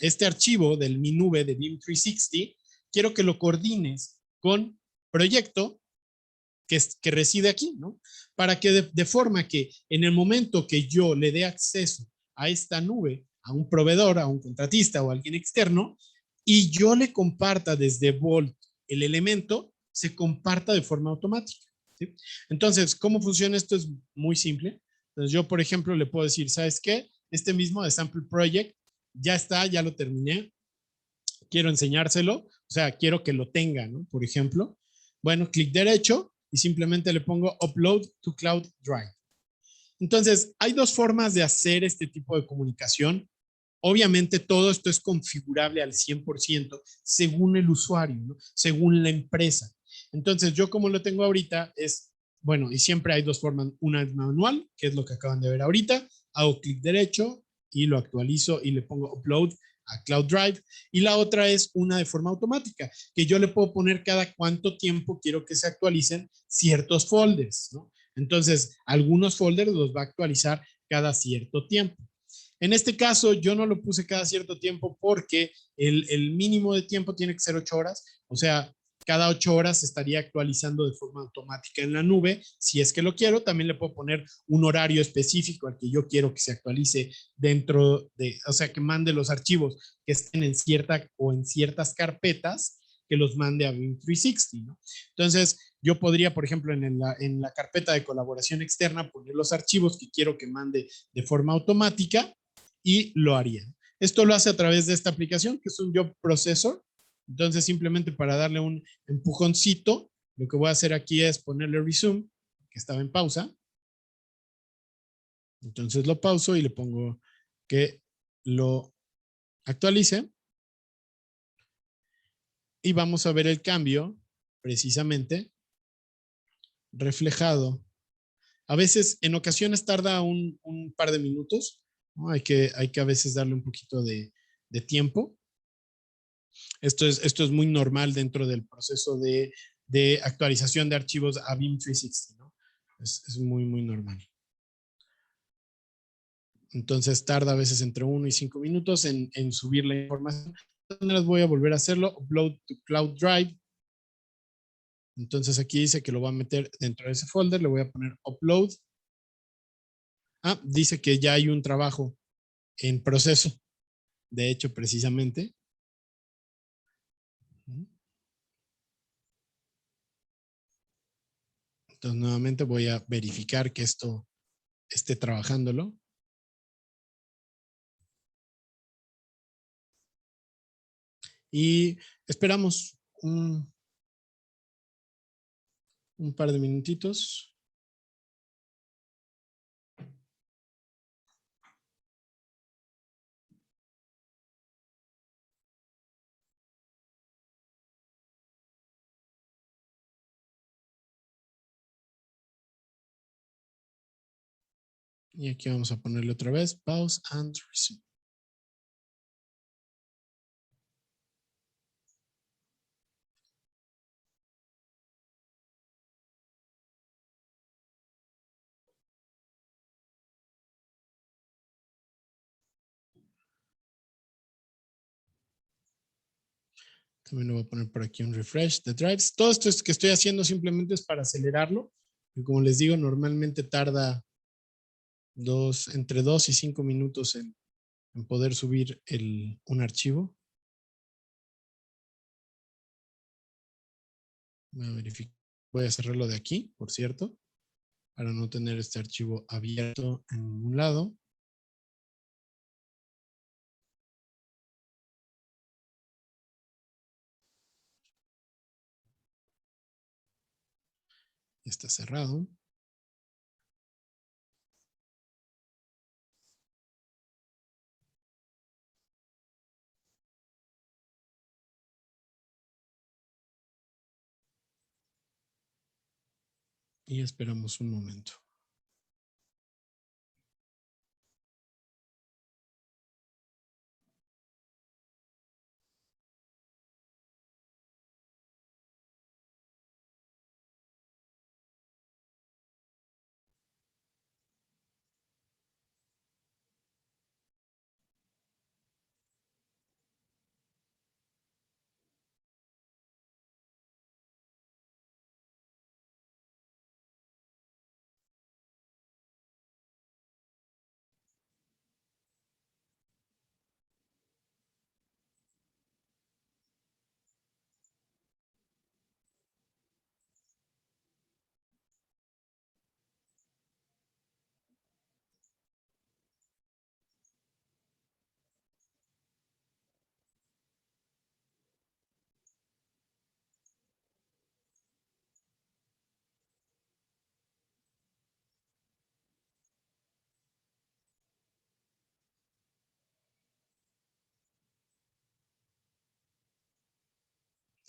este archivo de mi nube de BIM 360, quiero que lo coordines con proyecto que reside aquí, ¿no? Para que de forma que en el momento que yo le dé acceso a esta nube, a un proveedor, a un contratista o a alguien externo, y yo le comparta desde Volt el elemento, se comparta de forma automática, ¿sí? Entonces, ¿cómo funciona esto? Es muy simple. Entonces, yo, por ejemplo, le puedo decir, ¿sabes qué? Este mismo de Sample Project ya está, ya lo terminé, quiero enseñárselo, o sea, quiero que lo tenga, ¿no? Por ejemplo, bueno, clic derecho y simplemente le pongo Upload to Cloud Drive. Entonces, hay dos formas de hacer este tipo de comunicación. Obviamente todo esto es configurable al 100% según el usuario, ¿no? Según la empresa. Entonces, yo como lo tengo ahorita es, bueno, y siempre hay dos formas. Una es manual, que es lo que acaban de ver ahorita. Hago clic derecho y lo actualizo y le pongo Upload a Cloud Drive. Y la otra es una de forma automática, que yo le puedo poner cada cuánto tiempo quiero que se actualicen ciertos folders, ¿no? Entonces, algunos folders los va a actualizar cada cierto tiempo. En este caso, yo no lo puse cada cierto tiempo porque el mínimo de tiempo tiene que ser 8 horas. O sea, cada 8 horas se estaría actualizando de forma automática en la nube. Si es que lo quiero, también le puedo poner un horario específico al que yo quiero que se actualice dentro de, o sea, que mande los archivos que estén en cierta o en ciertas carpetas, que los mande a BIM 360, ¿no? Entonces, yo podría, por ejemplo, en la carpeta de colaboración externa, poner los archivos que quiero que mande de forma automática y lo haría. Esto lo hace a través de esta aplicación, que es un Job Processor. Entonces, simplemente para darle un empujoncito, lo que voy a hacer aquí es ponerle resume, que estaba en pausa. Entonces lo pauso y le pongo que lo actualice. Y vamos a ver el cambio, precisamente, reflejado. A veces, en ocasiones tarda un par de minutos, ¿no? Hay que a veces darle un poquito de tiempo. Esto es muy normal dentro del proceso de actualización de archivos a BIM 360, ¿no? Es muy, muy normal. Entonces tarda a veces entre 1 y 5 minutos en subir la información. De todas maneras voy a volver a hacerlo. Upload to Cloud Drive. Entonces aquí dice que lo va a meter dentro de ese folder. Le voy a poner Upload. Ah, dice que ya hay un trabajo en proceso. De hecho, precisamente. Entonces nuevamente voy a verificar que esto esté trabajándolo. Y esperamos un par de minutitos. Y aquí vamos a ponerle otra vez pause and resume. También le voy a poner por aquí un refresh de drives. Todo esto que estoy haciendo simplemente es para acelerarlo. Y como les digo, normalmente tarda entre 2 y 5 minutos en poder subir un archivo. Voy a verificar. Voy a cerrarlo de aquí, por cierto, para no tener este archivo abierto en ningún lado. Está cerrado. Y esperamos un momento.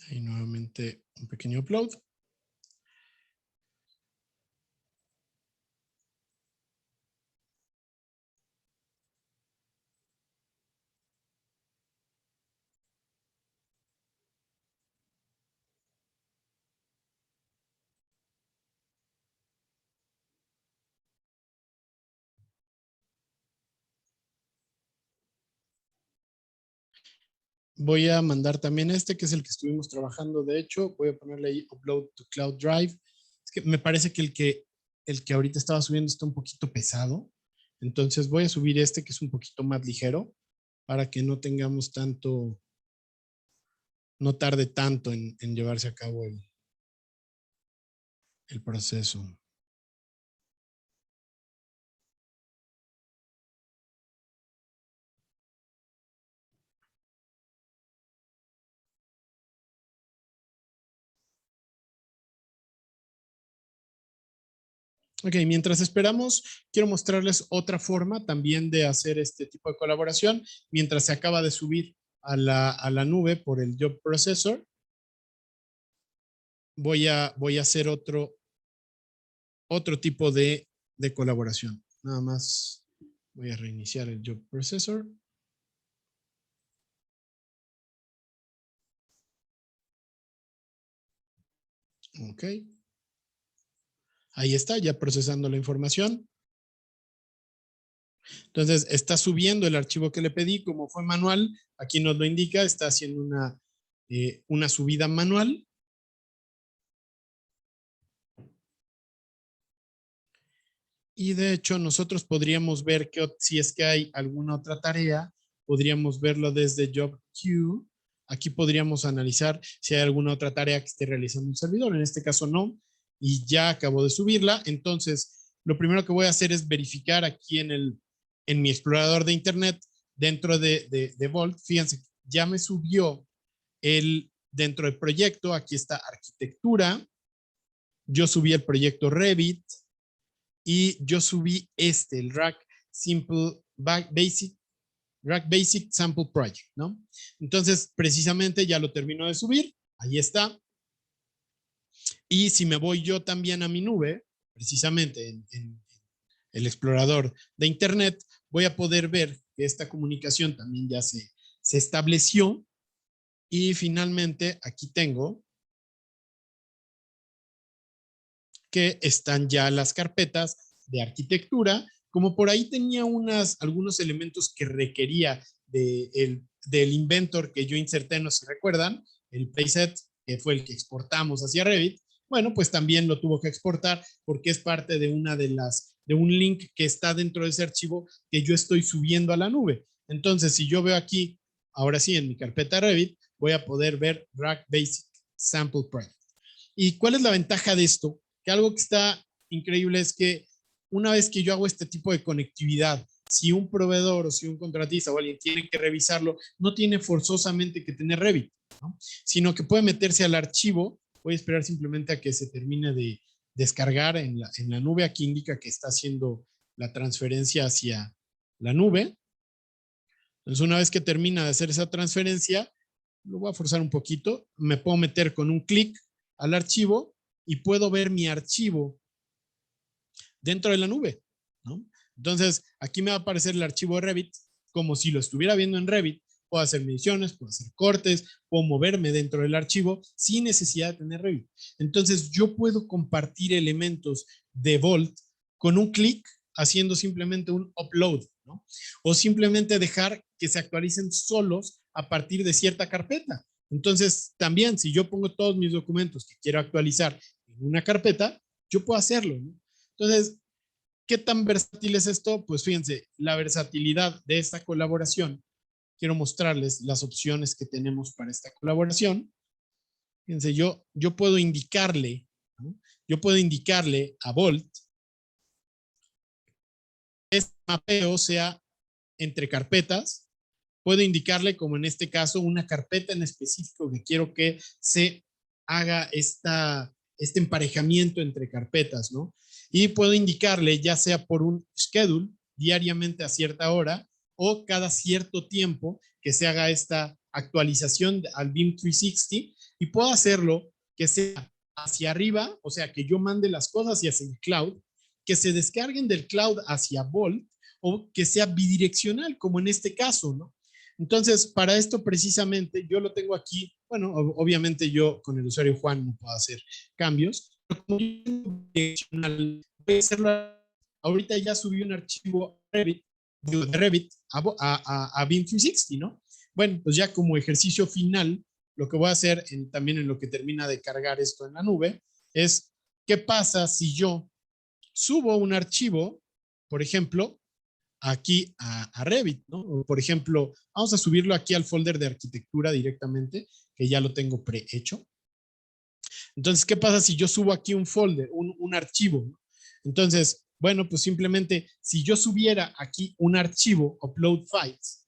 Ahí nuevamente un pequeño upload. Voy a mandar también que es el que estuvimos trabajando. De hecho, voy a ponerle ahí Upload to Cloud Drive. Es que me parece que el que ahorita estaba subiendo está un poquito pesado. Entonces voy a subir que es un poquito más ligero para que no tengamos no tarde tanto en llevarse a cabo el proceso. Ok, mientras esperamos, quiero mostrarles otra forma también de hacer este tipo de colaboración mientras se acaba de subir a la nube por el Job Processor. Voy a hacer otro tipo de colaboración. Nada más voy a reiniciar el Job Processor. Ok. Ahí está, ya procesando la información. Entonces, está subiendo el archivo que le pedí, como fue manual, aquí nos lo indica, está haciendo una subida manual. Y de hecho, nosotros podríamos ver que si es que hay alguna otra tarea, podríamos verlo desde Job Queue. Aquí podríamos analizar si hay alguna otra tarea que esté realizando un servidor. En este caso no, y ya acabo de subirla. Entonces, lo primero que voy a hacer es verificar aquí en mi explorador de internet, dentro de Vault. Fíjense, ya me subió dentro del proyecto. Aquí está arquitectura. Yo subí el proyecto Revit. Y yo subí el Rack Basic Sample Project, ¿no? Entonces, precisamente ya lo termino de subir, ahí está. Y si me voy yo también a mi nube, precisamente en el explorador de internet, voy a poder ver que esta comunicación también ya se estableció. Y finalmente aquí tengo que están ya las carpetas de arquitectura. Como por ahí tenía algunos elementos que requería del inventor que yo inserté, no se recuerdan, el playset, que fue el que exportamos hacia Revit, bueno, pues también lo tuvo que exportar porque es parte de un link que está dentro de ese archivo que yo estoy subiendo a la nube. Entonces, si yo veo aquí, ahora sí, en mi carpeta Revit, voy a poder ver Rack Basic Sample Project. ¿Y cuál es la ventaja de esto? Que algo que está increíble es que una vez que yo hago este tipo de conectividad, si un proveedor o si un contratista o alguien tiene que revisarlo, no tiene forzosamente que tener Revit, ¿no? Sino que puede meterse al archivo. Voy a esperar simplemente a que se termine de descargar en la nube. Aquí indica que está haciendo la transferencia hacia la nube. Entonces, una vez que termina de hacer esa transferencia, lo voy a forzar un poquito, me puedo meter con un clic al archivo y puedo ver mi archivo dentro de la nube, ¿no? Entonces, aquí me va a aparecer el archivo de Revit como si lo estuviera viendo en Revit. Puedo hacer mediciones, puedo hacer cortes, puedo moverme dentro del archivo sin necesidad de tener Revit. Entonces, yo puedo compartir elementos de Vault con un clic, haciendo simplemente un upload, ¿no? O simplemente dejar que se actualicen solos a partir de cierta carpeta. Entonces, también, si yo pongo todos mis documentos que quiero actualizar en una carpeta, yo puedo hacerlo, ¿no? Entonces, ¿qué tan versátil es esto? Pues fíjense, la versatilidad de esta colaboración. Quiero mostrarles las opciones que tenemos para esta colaboración. Fíjense, yo puedo indicarle, ¿no? Yo puedo indicarle a Vault que este mapeo sea entre carpetas. Puedo indicarle, como en este caso, una carpeta en específico que quiero que se haga este emparejamiento entre carpetas, ¿no? Y puedo indicarle, ya sea por un schedule, diariamente a cierta hora, o cada cierto tiempo, que se haga esta actualización al BIM 360, y puedo hacerlo que sea hacia arriba, o sea, que yo mande las cosas hacia el cloud, que se descarguen del cloud hacia Vault, o que sea bidireccional, como en este caso, ¿no? Entonces, para esto precisamente yo lo tengo aquí. Bueno, obviamente yo con el usuario Juan no puedo hacer cambios, pero como voy a hacerlo. Ahorita ya subí un archivo de Revit a BIM 360, ¿no? Bueno, pues ya como ejercicio final, lo que voy a hacer también en lo que termina de cargar esto en la nube es, ¿qué pasa si yo subo un archivo, por ejemplo, aquí a Revit, ¿no? O por ejemplo, vamos a subirlo aquí al folder de arquitectura directamente, que ya lo tengo prehecho. Entonces, ¿qué pasa si yo subo aquí un folder, un archivo? Entonces, bueno, pues simplemente si yo subiera aquí un archivo, upload files,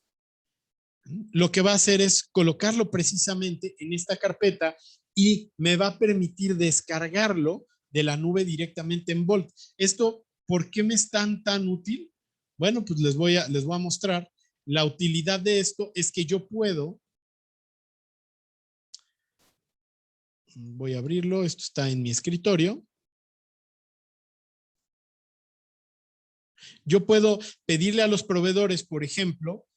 lo que va a hacer es colocarlo precisamente en esta carpeta y me va a permitir descargarlo de la nube directamente en Vault. Esto, ¿por qué me es tan útil? Bueno, pues les voy a mostrar. La utilidad de esto es que yo puedo, voy a abrirlo, esto está en mi escritorio. Yo puedo pedirle a los proveedores, por ejemplo,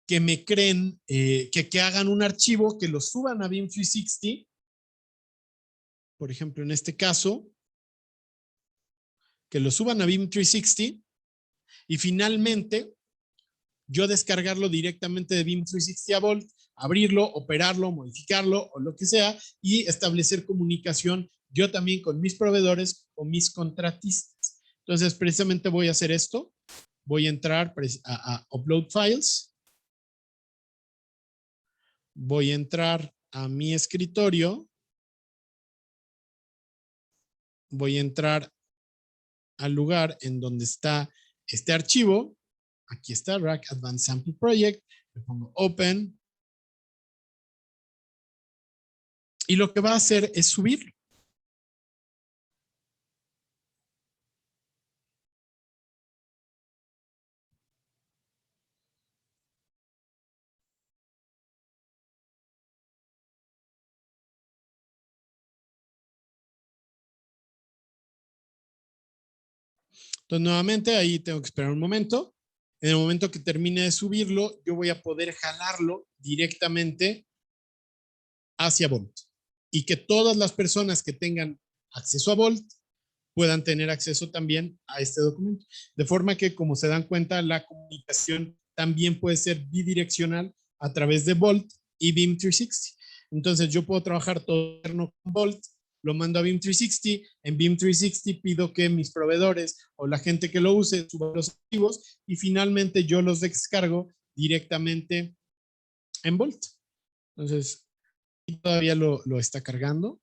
que me creen, que hagan un archivo, que lo suban a BIM 360. por ejemplo, en este caso, que lo suban a BIM 360 y finalmente yo descargarlo directamente de BIM 360 a Vault, abrirlo, operarlo, modificarlo o lo que sea y establecer comunicación yo también con mis proveedores o mis contratistas. Entonces, precisamente voy a hacer esto. Voy a entrar a Upload Files. Voy a entrar a mi escritorio. Voy a entrar al lugar en donde está este archivo. Aquí está, Rack Advanced Sample Project. Le pongo Open. Y lo que va a hacer es subirlo. Entonces, nuevamente, ahí tengo que esperar un momento. En el momento que termine de subirlo, yo voy a poder jalarlo directamente hacia Vault. Y que todas las personas que tengan acceso a Vault puedan tener acceso también a este documento. De forma que, como se dan cuenta, la comunicación también puede ser bidireccional a través de Vault y BIM 360. Entonces, yo puedo trabajar todo con Vault, lo mando a BIM 360, en BIM 360 pido que mis proveedores o la gente que lo use suba los archivos y finalmente yo los descargo directamente en Vault. Entonces, todavía lo está cargando.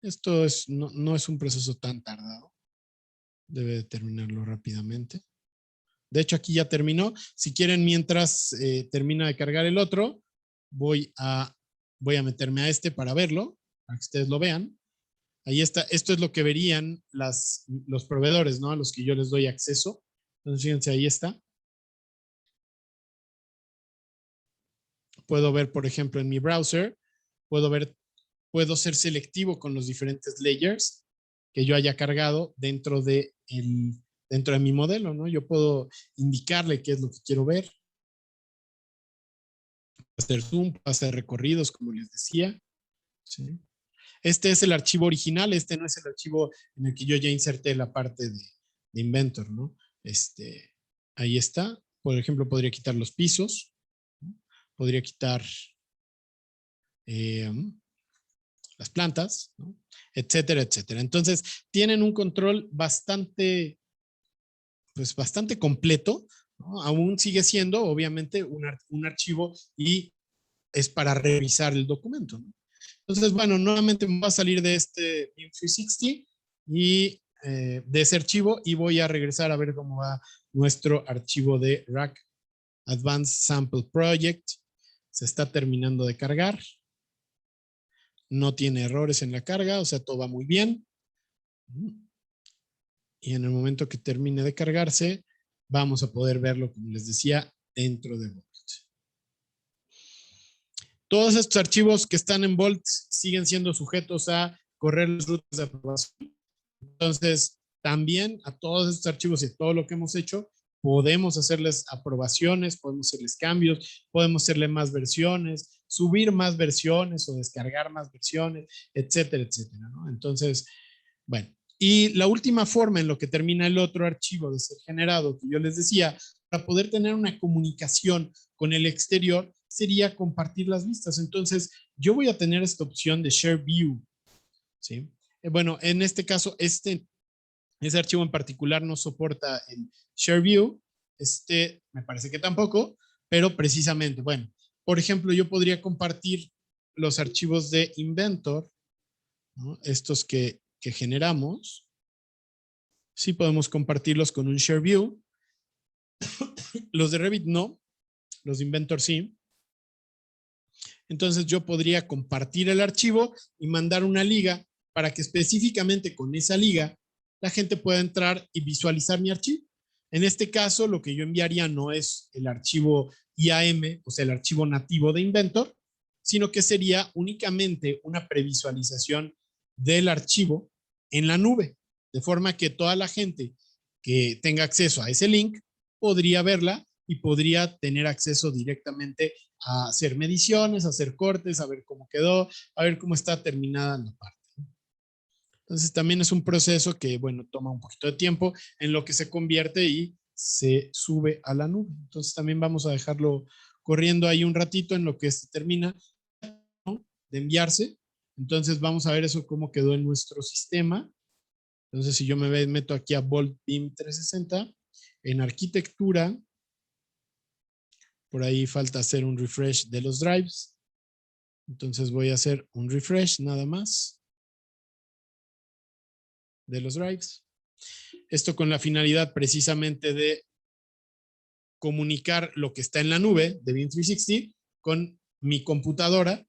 Esto no es un proceso tan tardado. Debe de terminarlo rápidamente. De hecho, aquí ya terminó. Si quieren, mientras termina de cargar el otro, voy a meterme a este para verlo, para que ustedes lo vean. Ahí está. Esto es lo que verían los proveedores, ¿no? A los que yo les doy acceso. Entonces, fíjense, ahí está. Puedo ver, por ejemplo, en mi browser, puedo ser selectivo con los diferentes layers que yo haya cargado dentro de mi modelo, ¿no? Yo puedo indicarle qué es lo que quiero ver, hacer zoom, hacer recorridos, como les decía. ¿Sí? Este es el archivo original, este no es el archivo en el que yo ya inserté la parte de Inventor, ¿no? Ahí está. Por ejemplo, podría quitar los pisos, ¿no? Podría quitar las plantas, ¿no? Etcétera, etcétera. Entonces, tienen un control bastante completo, ¿no? Aún sigue siendo, obviamente, un archivo y es para revisar el documento, ¿no? Entonces, bueno, nuevamente me voy a salir de este BIM 360 y de ese archivo y voy a regresar a ver cómo va nuestro archivo de Rack Advanced Sample Project. Se está terminando de cargar. No tiene errores en la carga, o sea, todo va muy bien. Y en el momento que termine de cargarse, vamos a poder verlo, como les decía, dentro de Vault. Todos estos archivos que están en Vault siguen siendo sujetos a correr las rutas de aprobación. Entonces, también a todos estos archivos y todo lo que hemos hecho, podemos hacerles aprobaciones, podemos hacerles cambios, podemos hacerle más versiones, subir más versiones o descargar más versiones, etcétera, etcétera, ¿no? Entonces, bueno, y la última forma en lo que termina el otro archivo de ser generado, que yo les decía, para poder tener una comunicación con el exterior, sería compartir las vistas. Entonces, yo voy a tener esta opción de Share View, ¿sí? Bueno, en este caso, ese archivo en particular no soporta el Share View. Me parece que tampoco, pero precisamente, bueno, por ejemplo, yo podría compartir los archivos de Inventor, ¿no? Estos que generamos. Sí podemos compartirlos con un Share View. Los de Revit no, los de Inventor sí. Entonces yo podría compartir el archivo y mandar una liga para que específicamente con esa liga la gente pueda entrar y visualizar mi archivo. En este caso, lo que yo enviaría no es el archivo IAM, o sea, el archivo nativo de Inventor, sino que sería únicamente una previsualización del archivo en la nube, de forma que toda la gente que tenga acceso a ese link podría verla y podría tener acceso directamente a hacer mediciones, a hacer cortes, a ver cómo quedó, a ver cómo está terminada la parte. Entonces también es un proceso que, bueno, toma un poquito de tiempo en lo que se convierte y se sube a la nube. Entonces también vamos a dejarlo corriendo ahí un ratito en lo que se termina, ¿no?, de enviarse. Entonces vamos a ver eso cómo quedó en nuestro sistema. Entonces si yo me meto aquí a Volt BIM 360, en arquitectura, por ahí falta hacer un refresh de los drives. Entonces voy a hacer un refresh nada más de los drives. Esto con la finalidad precisamente de comunicar lo que está en la nube de BIM 360 con mi computadora.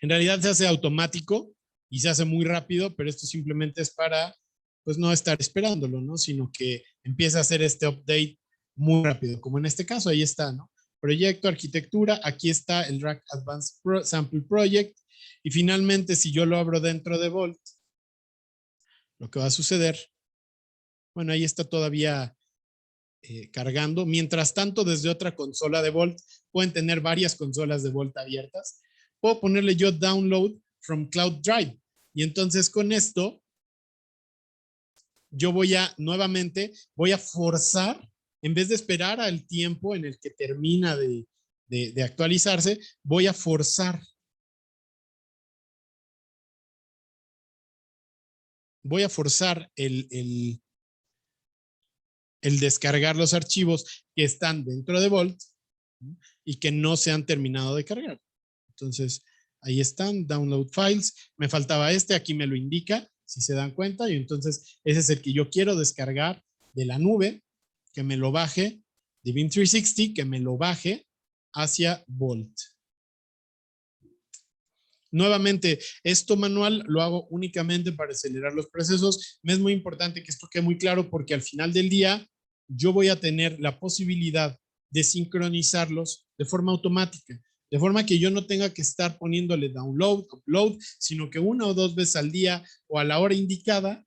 En realidad se hace automático y se hace muy rápido, pero esto simplemente es para, pues, no estar esperándolo, ¿no? Sino que empieza a hacer este update muy rápido, como en este caso, ahí está, ¿no? Proyecto, arquitectura, aquí está el Rack Advanced Sample Project, y finalmente si yo lo abro dentro de Volt, lo que va a suceder, bueno, ahí está todavía cargando. Mientras tanto, desde otra consola de Volt, pueden tener varias consolas de Volt abiertas, puedo ponerle yo Download from Cloud Drive, y entonces con esto yo nuevamente voy a forzar, en vez de esperar al tiempo en el que termina de actualizarse, voy a forzar el descargar los archivos que están dentro de Volt, ¿no?, y que no se han terminado de cargar. Entonces, ahí están, download files. Me faltaba aquí me lo indica, si se dan cuenta, y entonces ese es el que yo quiero descargar de la nube, que me lo baje de BIM 360, que me lo baje hacia Volt. Nuevamente, esto manual lo hago únicamente para acelerar los procesos. Me es muy importante que esto quede muy claro porque al final del día yo voy a tener la posibilidad de sincronizarlos de forma automática, de forma que yo no tenga que estar poniéndole download, upload, sino que 1 o 2 veces al día o a la hora indicada,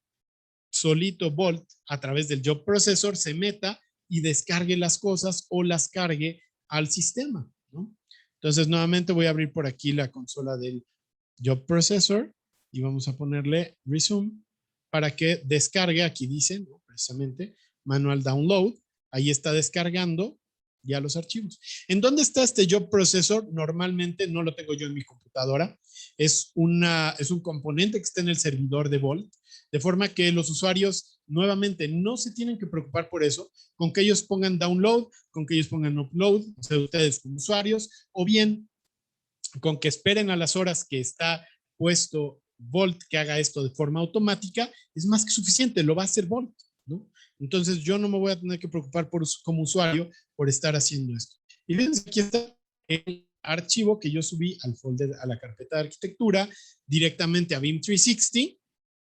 solito Volt a través del Job Processor se meta y descargue las cosas o las cargue al sistema, ¿no? Entonces nuevamente voy a abrir por aquí la consola del Job Processor y vamos a ponerle Resume para que descargue, aquí dice, ¿no?, precisamente Manual Download, ahí está descargando ya los archivos. ¿En dónde está este Job Processor? Normalmente no lo tengo yo en mi computadora, es un componente que está en el servidor de Volt, de forma que los usuarios nuevamente no se tienen que preocupar por eso, con que ellos pongan download, con que ellos pongan upload, o sea, ustedes como usuarios, o bien con que esperen a las horas que está puesto Volt que haga esto de forma automática, es más que suficiente, lo va a hacer Volt, ¿no? Entonces yo no me voy a tener que preocupar como usuario por estar haciendo esto. Y fíjense, aquí está el archivo que yo subí al folder, a la carpeta de arquitectura, directamente a BIM 360,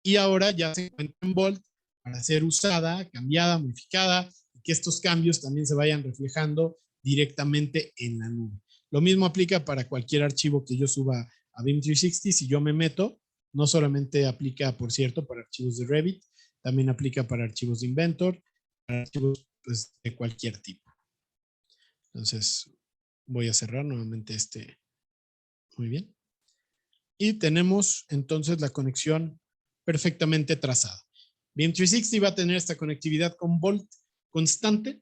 y ahora ya se encuentra en Volt para ser usada, cambiada, modificada, y que estos cambios también se vayan reflejando directamente en la nube. Lo mismo aplica para cualquier archivo que yo suba a BIM 360. Si yo me meto, no solamente aplica, por cierto, para archivos de Revit, también aplica para archivos de Inventor, para archivos, pues, de cualquier tipo. Entonces, voy a cerrar nuevamente Muy bien. Y tenemos entonces la conexión perfectamente trazada. BIM 360 va a tener esta conectividad con Volt constante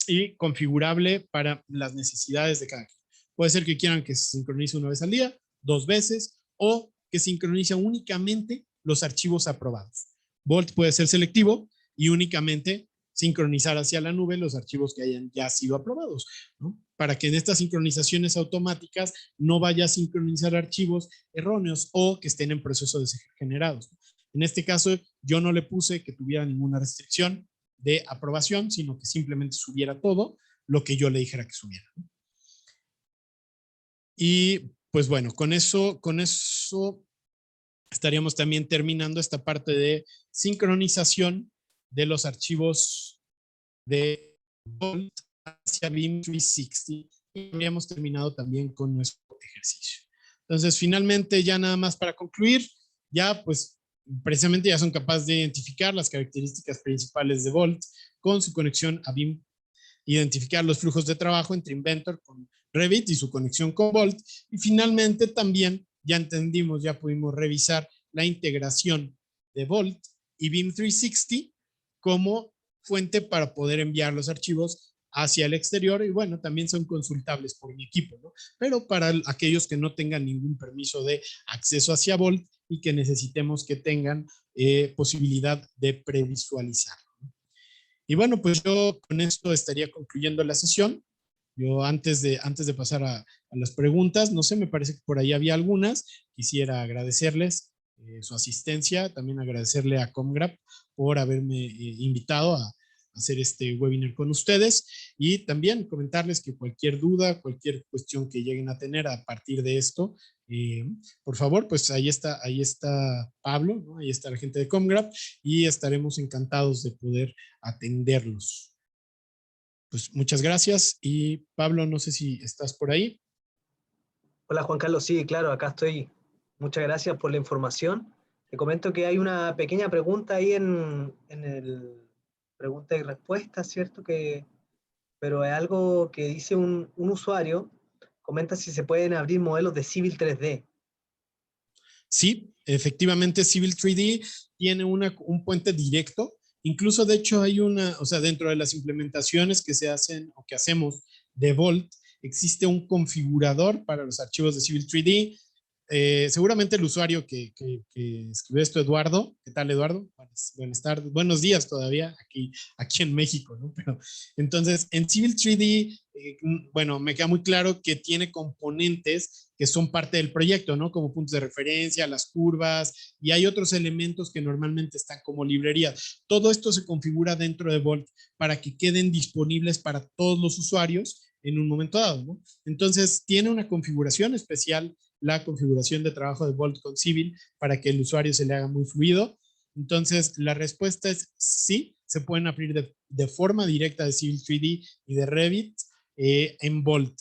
y configurable para las necesidades de cada quien. Puede ser que quieran que se sincronice 1 vez al día, 2 veces, o que sincronice únicamente los archivos aprobados. Volt puede ser selectivo y únicamente sincronizar hacia la nube los archivos que hayan ya sido aprobados, ¿no?, para que en estas sincronizaciones automáticas no vaya a sincronizar archivos erróneos o que estén en proceso de ser generados. En este caso, yo no le puse que tuviera ninguna restricción de aprobación, sino que simplemente subiera todo lo que yo le dijera que subiera. Y pues bueno, con eso estaríamos también terminando esta parte de sincronización de los archivos de Volt hacia BIM 360, y habríamos terminado también con nuestro ejercicio. Entonces, finalmente, ya nada más para concluir, ya pues precisamente ya son capaces de identificar las características principales de Volt con su conexión a BIM identificar los flujos de trabajo entre Inventor con Revit y su conexión con Vault. Y finalmente también ya entendimos, ya pudimos revisar la integración de Vault y BIM 360 como fuente para poder enviar los archivos hacia el exterior, y bueno, también son consultables por mi equipo, ¿no? Pero para aquellos que no tengan ningún permiso de acceso hacia Vault y que necesitemos que tengan posibilidad de previsualizar. Y bueno, pues yo con esto estaría concluyendo la sesión. Yo antes de pasar a las preguntas, no sé, me parece que por ahí había algunas. Quisiera agradecerles su asistencia, también agradecerle a Comgraph por haberme invitado a hacer este webinar con ustedes, y también comentarles que cualquier duda, cualquier cuestión que lleguen a tener a partir de esto, eh, por favor, pues ahí está Pablo, ¿no? Ahí está la gente de Comgraph, y estaremos encantados de poder atenderlos. Pues muchas gracias, y Pablo, no sé si estás por ahí. Hola Juan Carlos, sí, claro, acá estoy. Muchas gracias por la información. Te comento que hay una pequeña pregunta ahí en el pregunta y respuesta, ¿cierto? Pero es algo que dice un usuario, comenta si se pueden abrir modelos de Civil 3D. Sí, efectivamente Civil 3D tiene un puente directo. Incluso, de hecho, hay o sea, dentro de las implementaciones que se hacen o que hacemos de Vault, existe un configurador para los archivos de Civil 3D. Seguramente el usuario que escribió esto, Eduardo, ¿qué tal, Eduardo? Buenas tardes, buenos días todavía aquí en México, ¿no? Pero entonces, en Civil 3D, bueno, me queda muy claro que tiene componentes que son parte del proyecto, ¿no? Como puntos de referencia, las curvas, y hay otros elementos que normalmente están como librerías. Todo esto se configura dentro de Vault para que queden disponibles para todos los usuarios en un momento dado, ¿no? Entonces, tiene una configuración especial, la configuración de trabajo de Vault con Civil, para que el usuario se le haga muy fluido. Entonces, la respuesta es sí, se pueden abrir de forma directa de Civil 3D y de Revit en Vault.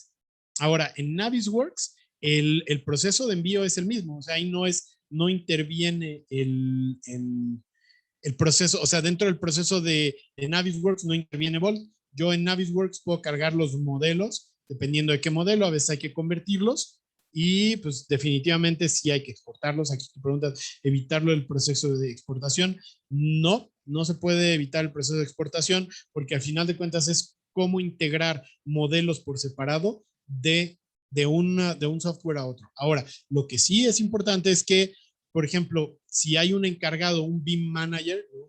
Ahora, en Navisworks, el proceso de envío es el mismo, o sea, ahí no interviene el proceso, o sea, dentro del proceso de Navisworks no interviene Vault. Yo en Navisworks puedo cargar los modelos, dependiendo de qué modelo, a veces hay que convertirlos, y pues definitivamente sí hay que exportarlos. Aquí tu pregunta, evitarlo el proceso de exportación. No se puede evitar el proceso de exportación, porque al final de cuentas es cómo integrar modelos por separado de un software a otro. Ahora, lo que sí es importante es que, por ejemplo, si hay un encargado, un BIM manager, ¿no?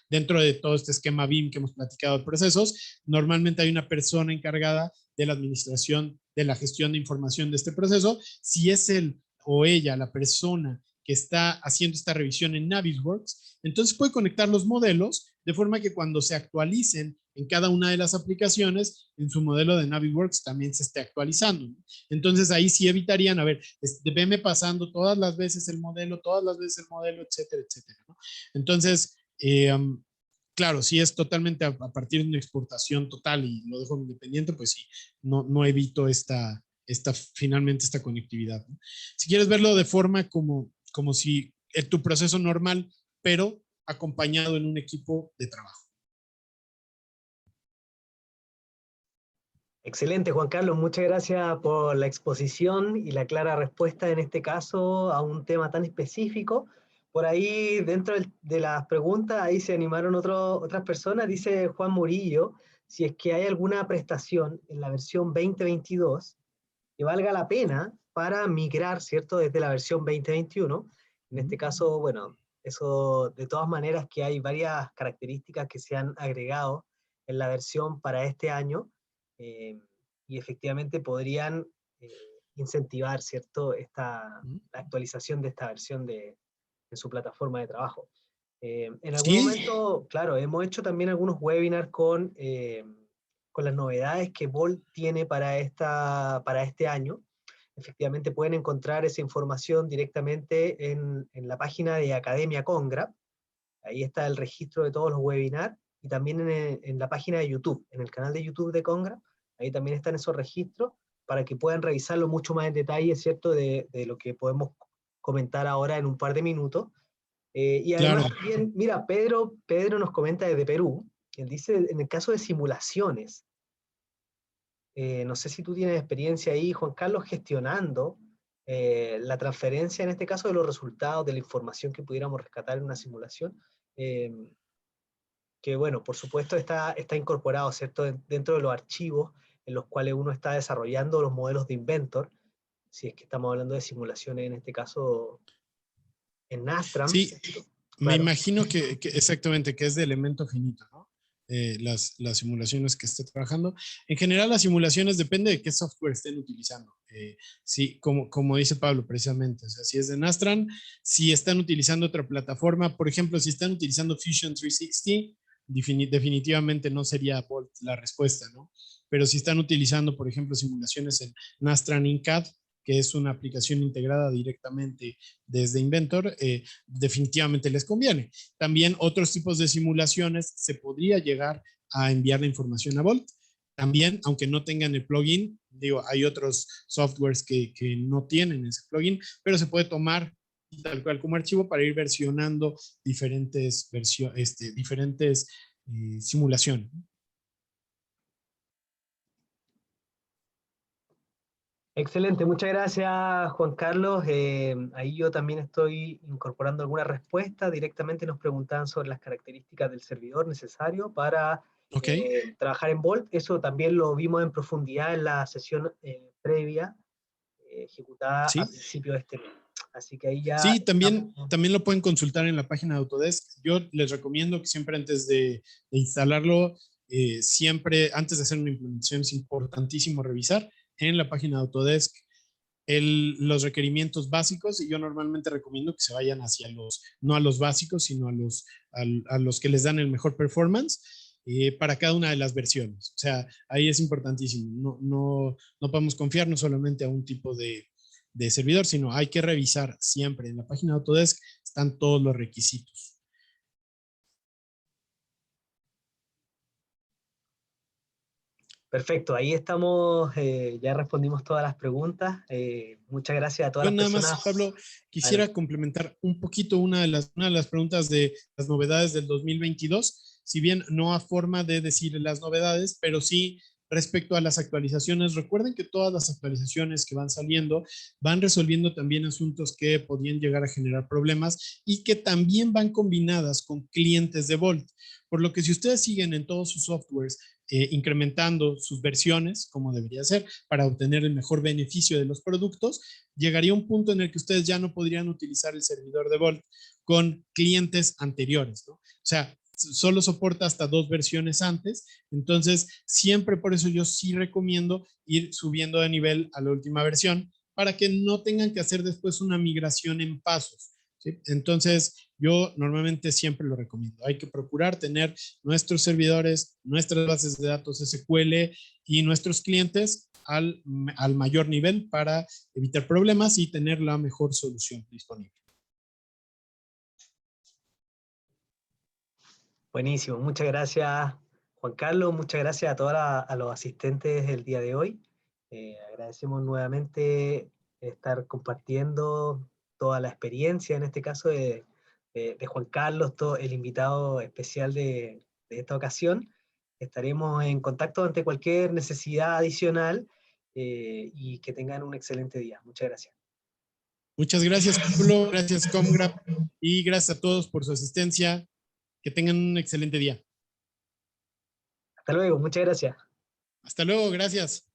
Dentro de todo este esquema BIM que hemos platicado de procesos, normalmente hay una persona encargada de la administración, de la gestión de información de este proceso. Si es él o ella la persona que está haciendo esta revisión en Navisworks, entonces puede conectar los modelos de forma que cuando se actualicen en cada una de las aplicaciones, en su modelo de Navisworks también se esté actualizando, ¿no? Entonces ahí sí evitarían, a ver, veme pasando todas las veces el modelo, etcétera, etcétera, ¿no? Entonces, claro, si es totalmente a partir de una exportación total y lo dejo independiente, pues sí, no evito finalmente esta conectividad, ¿no? Si quieres verlo de forma como si es tu proceso normal, pero acompañado en un equipo de trabajo. Excelente, Juan Carlos, muchas gracias por la exposición y la clara respuesta en este caso a un tema tan específico. Por ahí, dentro de las preguntas, ahí se animaron otras personas. Dice Juan Murillo, si es que hay alguna prestación en la versión 2022 que valga la pena para migrar, ¿cierto?, desde la versión 2021. En este caso, bueno, eso de todas maneras que hay varias características que se han agregado en la versión para este año, eh, y efectivamente podrían incentivar, ¿cierto?, la actualización de esta versión de su plataforma de trabajo. En algún Sí, momento, claro, hemos hecho también algunos webinars con las novedades que Vault tiene para este año. Efectivamente pueden encontrar esa información directamente en la página de Academia Congraph. Ahí está el registro de todos los webinars, y también en la página de YouTube, en el canal de YouTube de Congraph. Ahí también están esos registros para que puedan revisarlo mucho más en detalle, ¿cierto?, de lo que podemos comentar ahora en un par de minutos. Y además claro. también, mira, Pedro nos comenta desde Perú. Él dice, en el caso de simulaciones, no sé si tú tienes experiencia ahí, Juan Carlos, gestionando la transferencia, en este caso, de los resultados, de la información que pudiéramos rescatar en una simulación, eh, que bueno, por supuesto está incorporado, ¿cierto?, dentro de los archivos en los cuales uno está desarrollando los modelos de Inventor, si es que estamos hablando de simulaciones, en este caso, en Nastran, Sí, ¿cierto? me Claro. imagino que exactamente, que es de elemento finito, ¿no? Las simulaciones que esté trabajando. En general, las simulaciones depende de qué software estén utilizando. Sí, como dice Pablo precisamente, o sea, si es de Nastran, si están utilizando otra plataforma, por ejemplo, si están utilizando Fusion 360, definitivamente no sería Bolt la respuesta, ¿no? Pero si están utilizando, por ejemplo, simulaciones en Nastran InCAD, que es una aplicación integrada directamente desde Inventor, definitivamente les conviene. También otros tipos de simulaciones se podría llegar a enviar la información a Volt. También, aunque no tengan el plugin, digo, hay otros softwares que no tienen ese plugin, pero se puede tomar tal cual como archivo para ir versionando diferentes simulaciones. Excelente, muchas gracias, Juan Carlos. Ahí yo también estoy incorporando algunas respuestas. Directamente nos preguntaban sobre las características del servidor necesario para Ok. trabajar en Volt. Eso también lo vimos en profundidad en la sesión previa, ejecutada a Sí. principios de este mes. Así que ahí ya Sí, estamos. también lo pueden consultar en la página de Autodesk. Yo les recomiendo que siempre antes de instalarlo, siempre antes de hacer una implementación es importantísimo revisar en la página de Autodesk los requerimientos básicos, y yo normalmente recomiendo que se vayan hacia no a los básicos, sino a los que les dan el mejor performance para cada una de las versiones. O sea, ahí es importantísimo. No podemos confiarnos solamente a un tipo de servidor, sino hay que revisar siempre. En la página de Autodesk están todos los requisitos. Perfecto, ahí estamos, ya respondimos todas las preguntas. Muchas gracias a todas Yo las nada más, personas. Pablo, Adelante. quisiera complementar un poquito una de las preguntas de las novedades del 2022, si bien no a forma de decir las novedades, pero sí respecto a las actualizaciones. Recuerden que todas las actualizaciones que van saliendo van resolviendo también asuntos que podían llegar a generar problemas y que también van combinadas con clientes de Volt. Por lo que si ustedes siguen en todos sus softwares incrementando sus versiones, como debería ser, para obtener el mejor beneficio de los productos, llegaría un punto en el que ustedes ya no podrían utilizar el servidor de Volt con clientes anteriores, ¿no? O sea, solo soporta hasta 2 versiones antes, entonces siempre por eso yo sí recomiendo ir subiendo de nivel a la última versión para que no tengan que hacer después una migración en pasos. ¿Sí? Entonces, yo normalmente siempre lo recomiendo. Hay que procurar tener nuestros servidores, nuestras bases de datos SQL y nuestros clientes al mayor nivel para evitar problemas y tener la mejor solución disponible. Buenísimo, muchas gracias, Juan Carlos, muchas gracias a a los asistentes del día de hoy. Agradecemos nuevamente estar compartiendo toda la experiencia, en este caso de Juan Carlos, todo el invitado especial de esta ocasión. Estaremos en contacto ante cualquier necesidad adicional y que tengan un excelente día. Muchas gracias. Muchas gracias, Pablo. Gracias, Comgraph. Y gracias a todos por su asistencia. Que tengan un excelente día. Hasta luego, muchas gracias. Hasta luego. Gracias.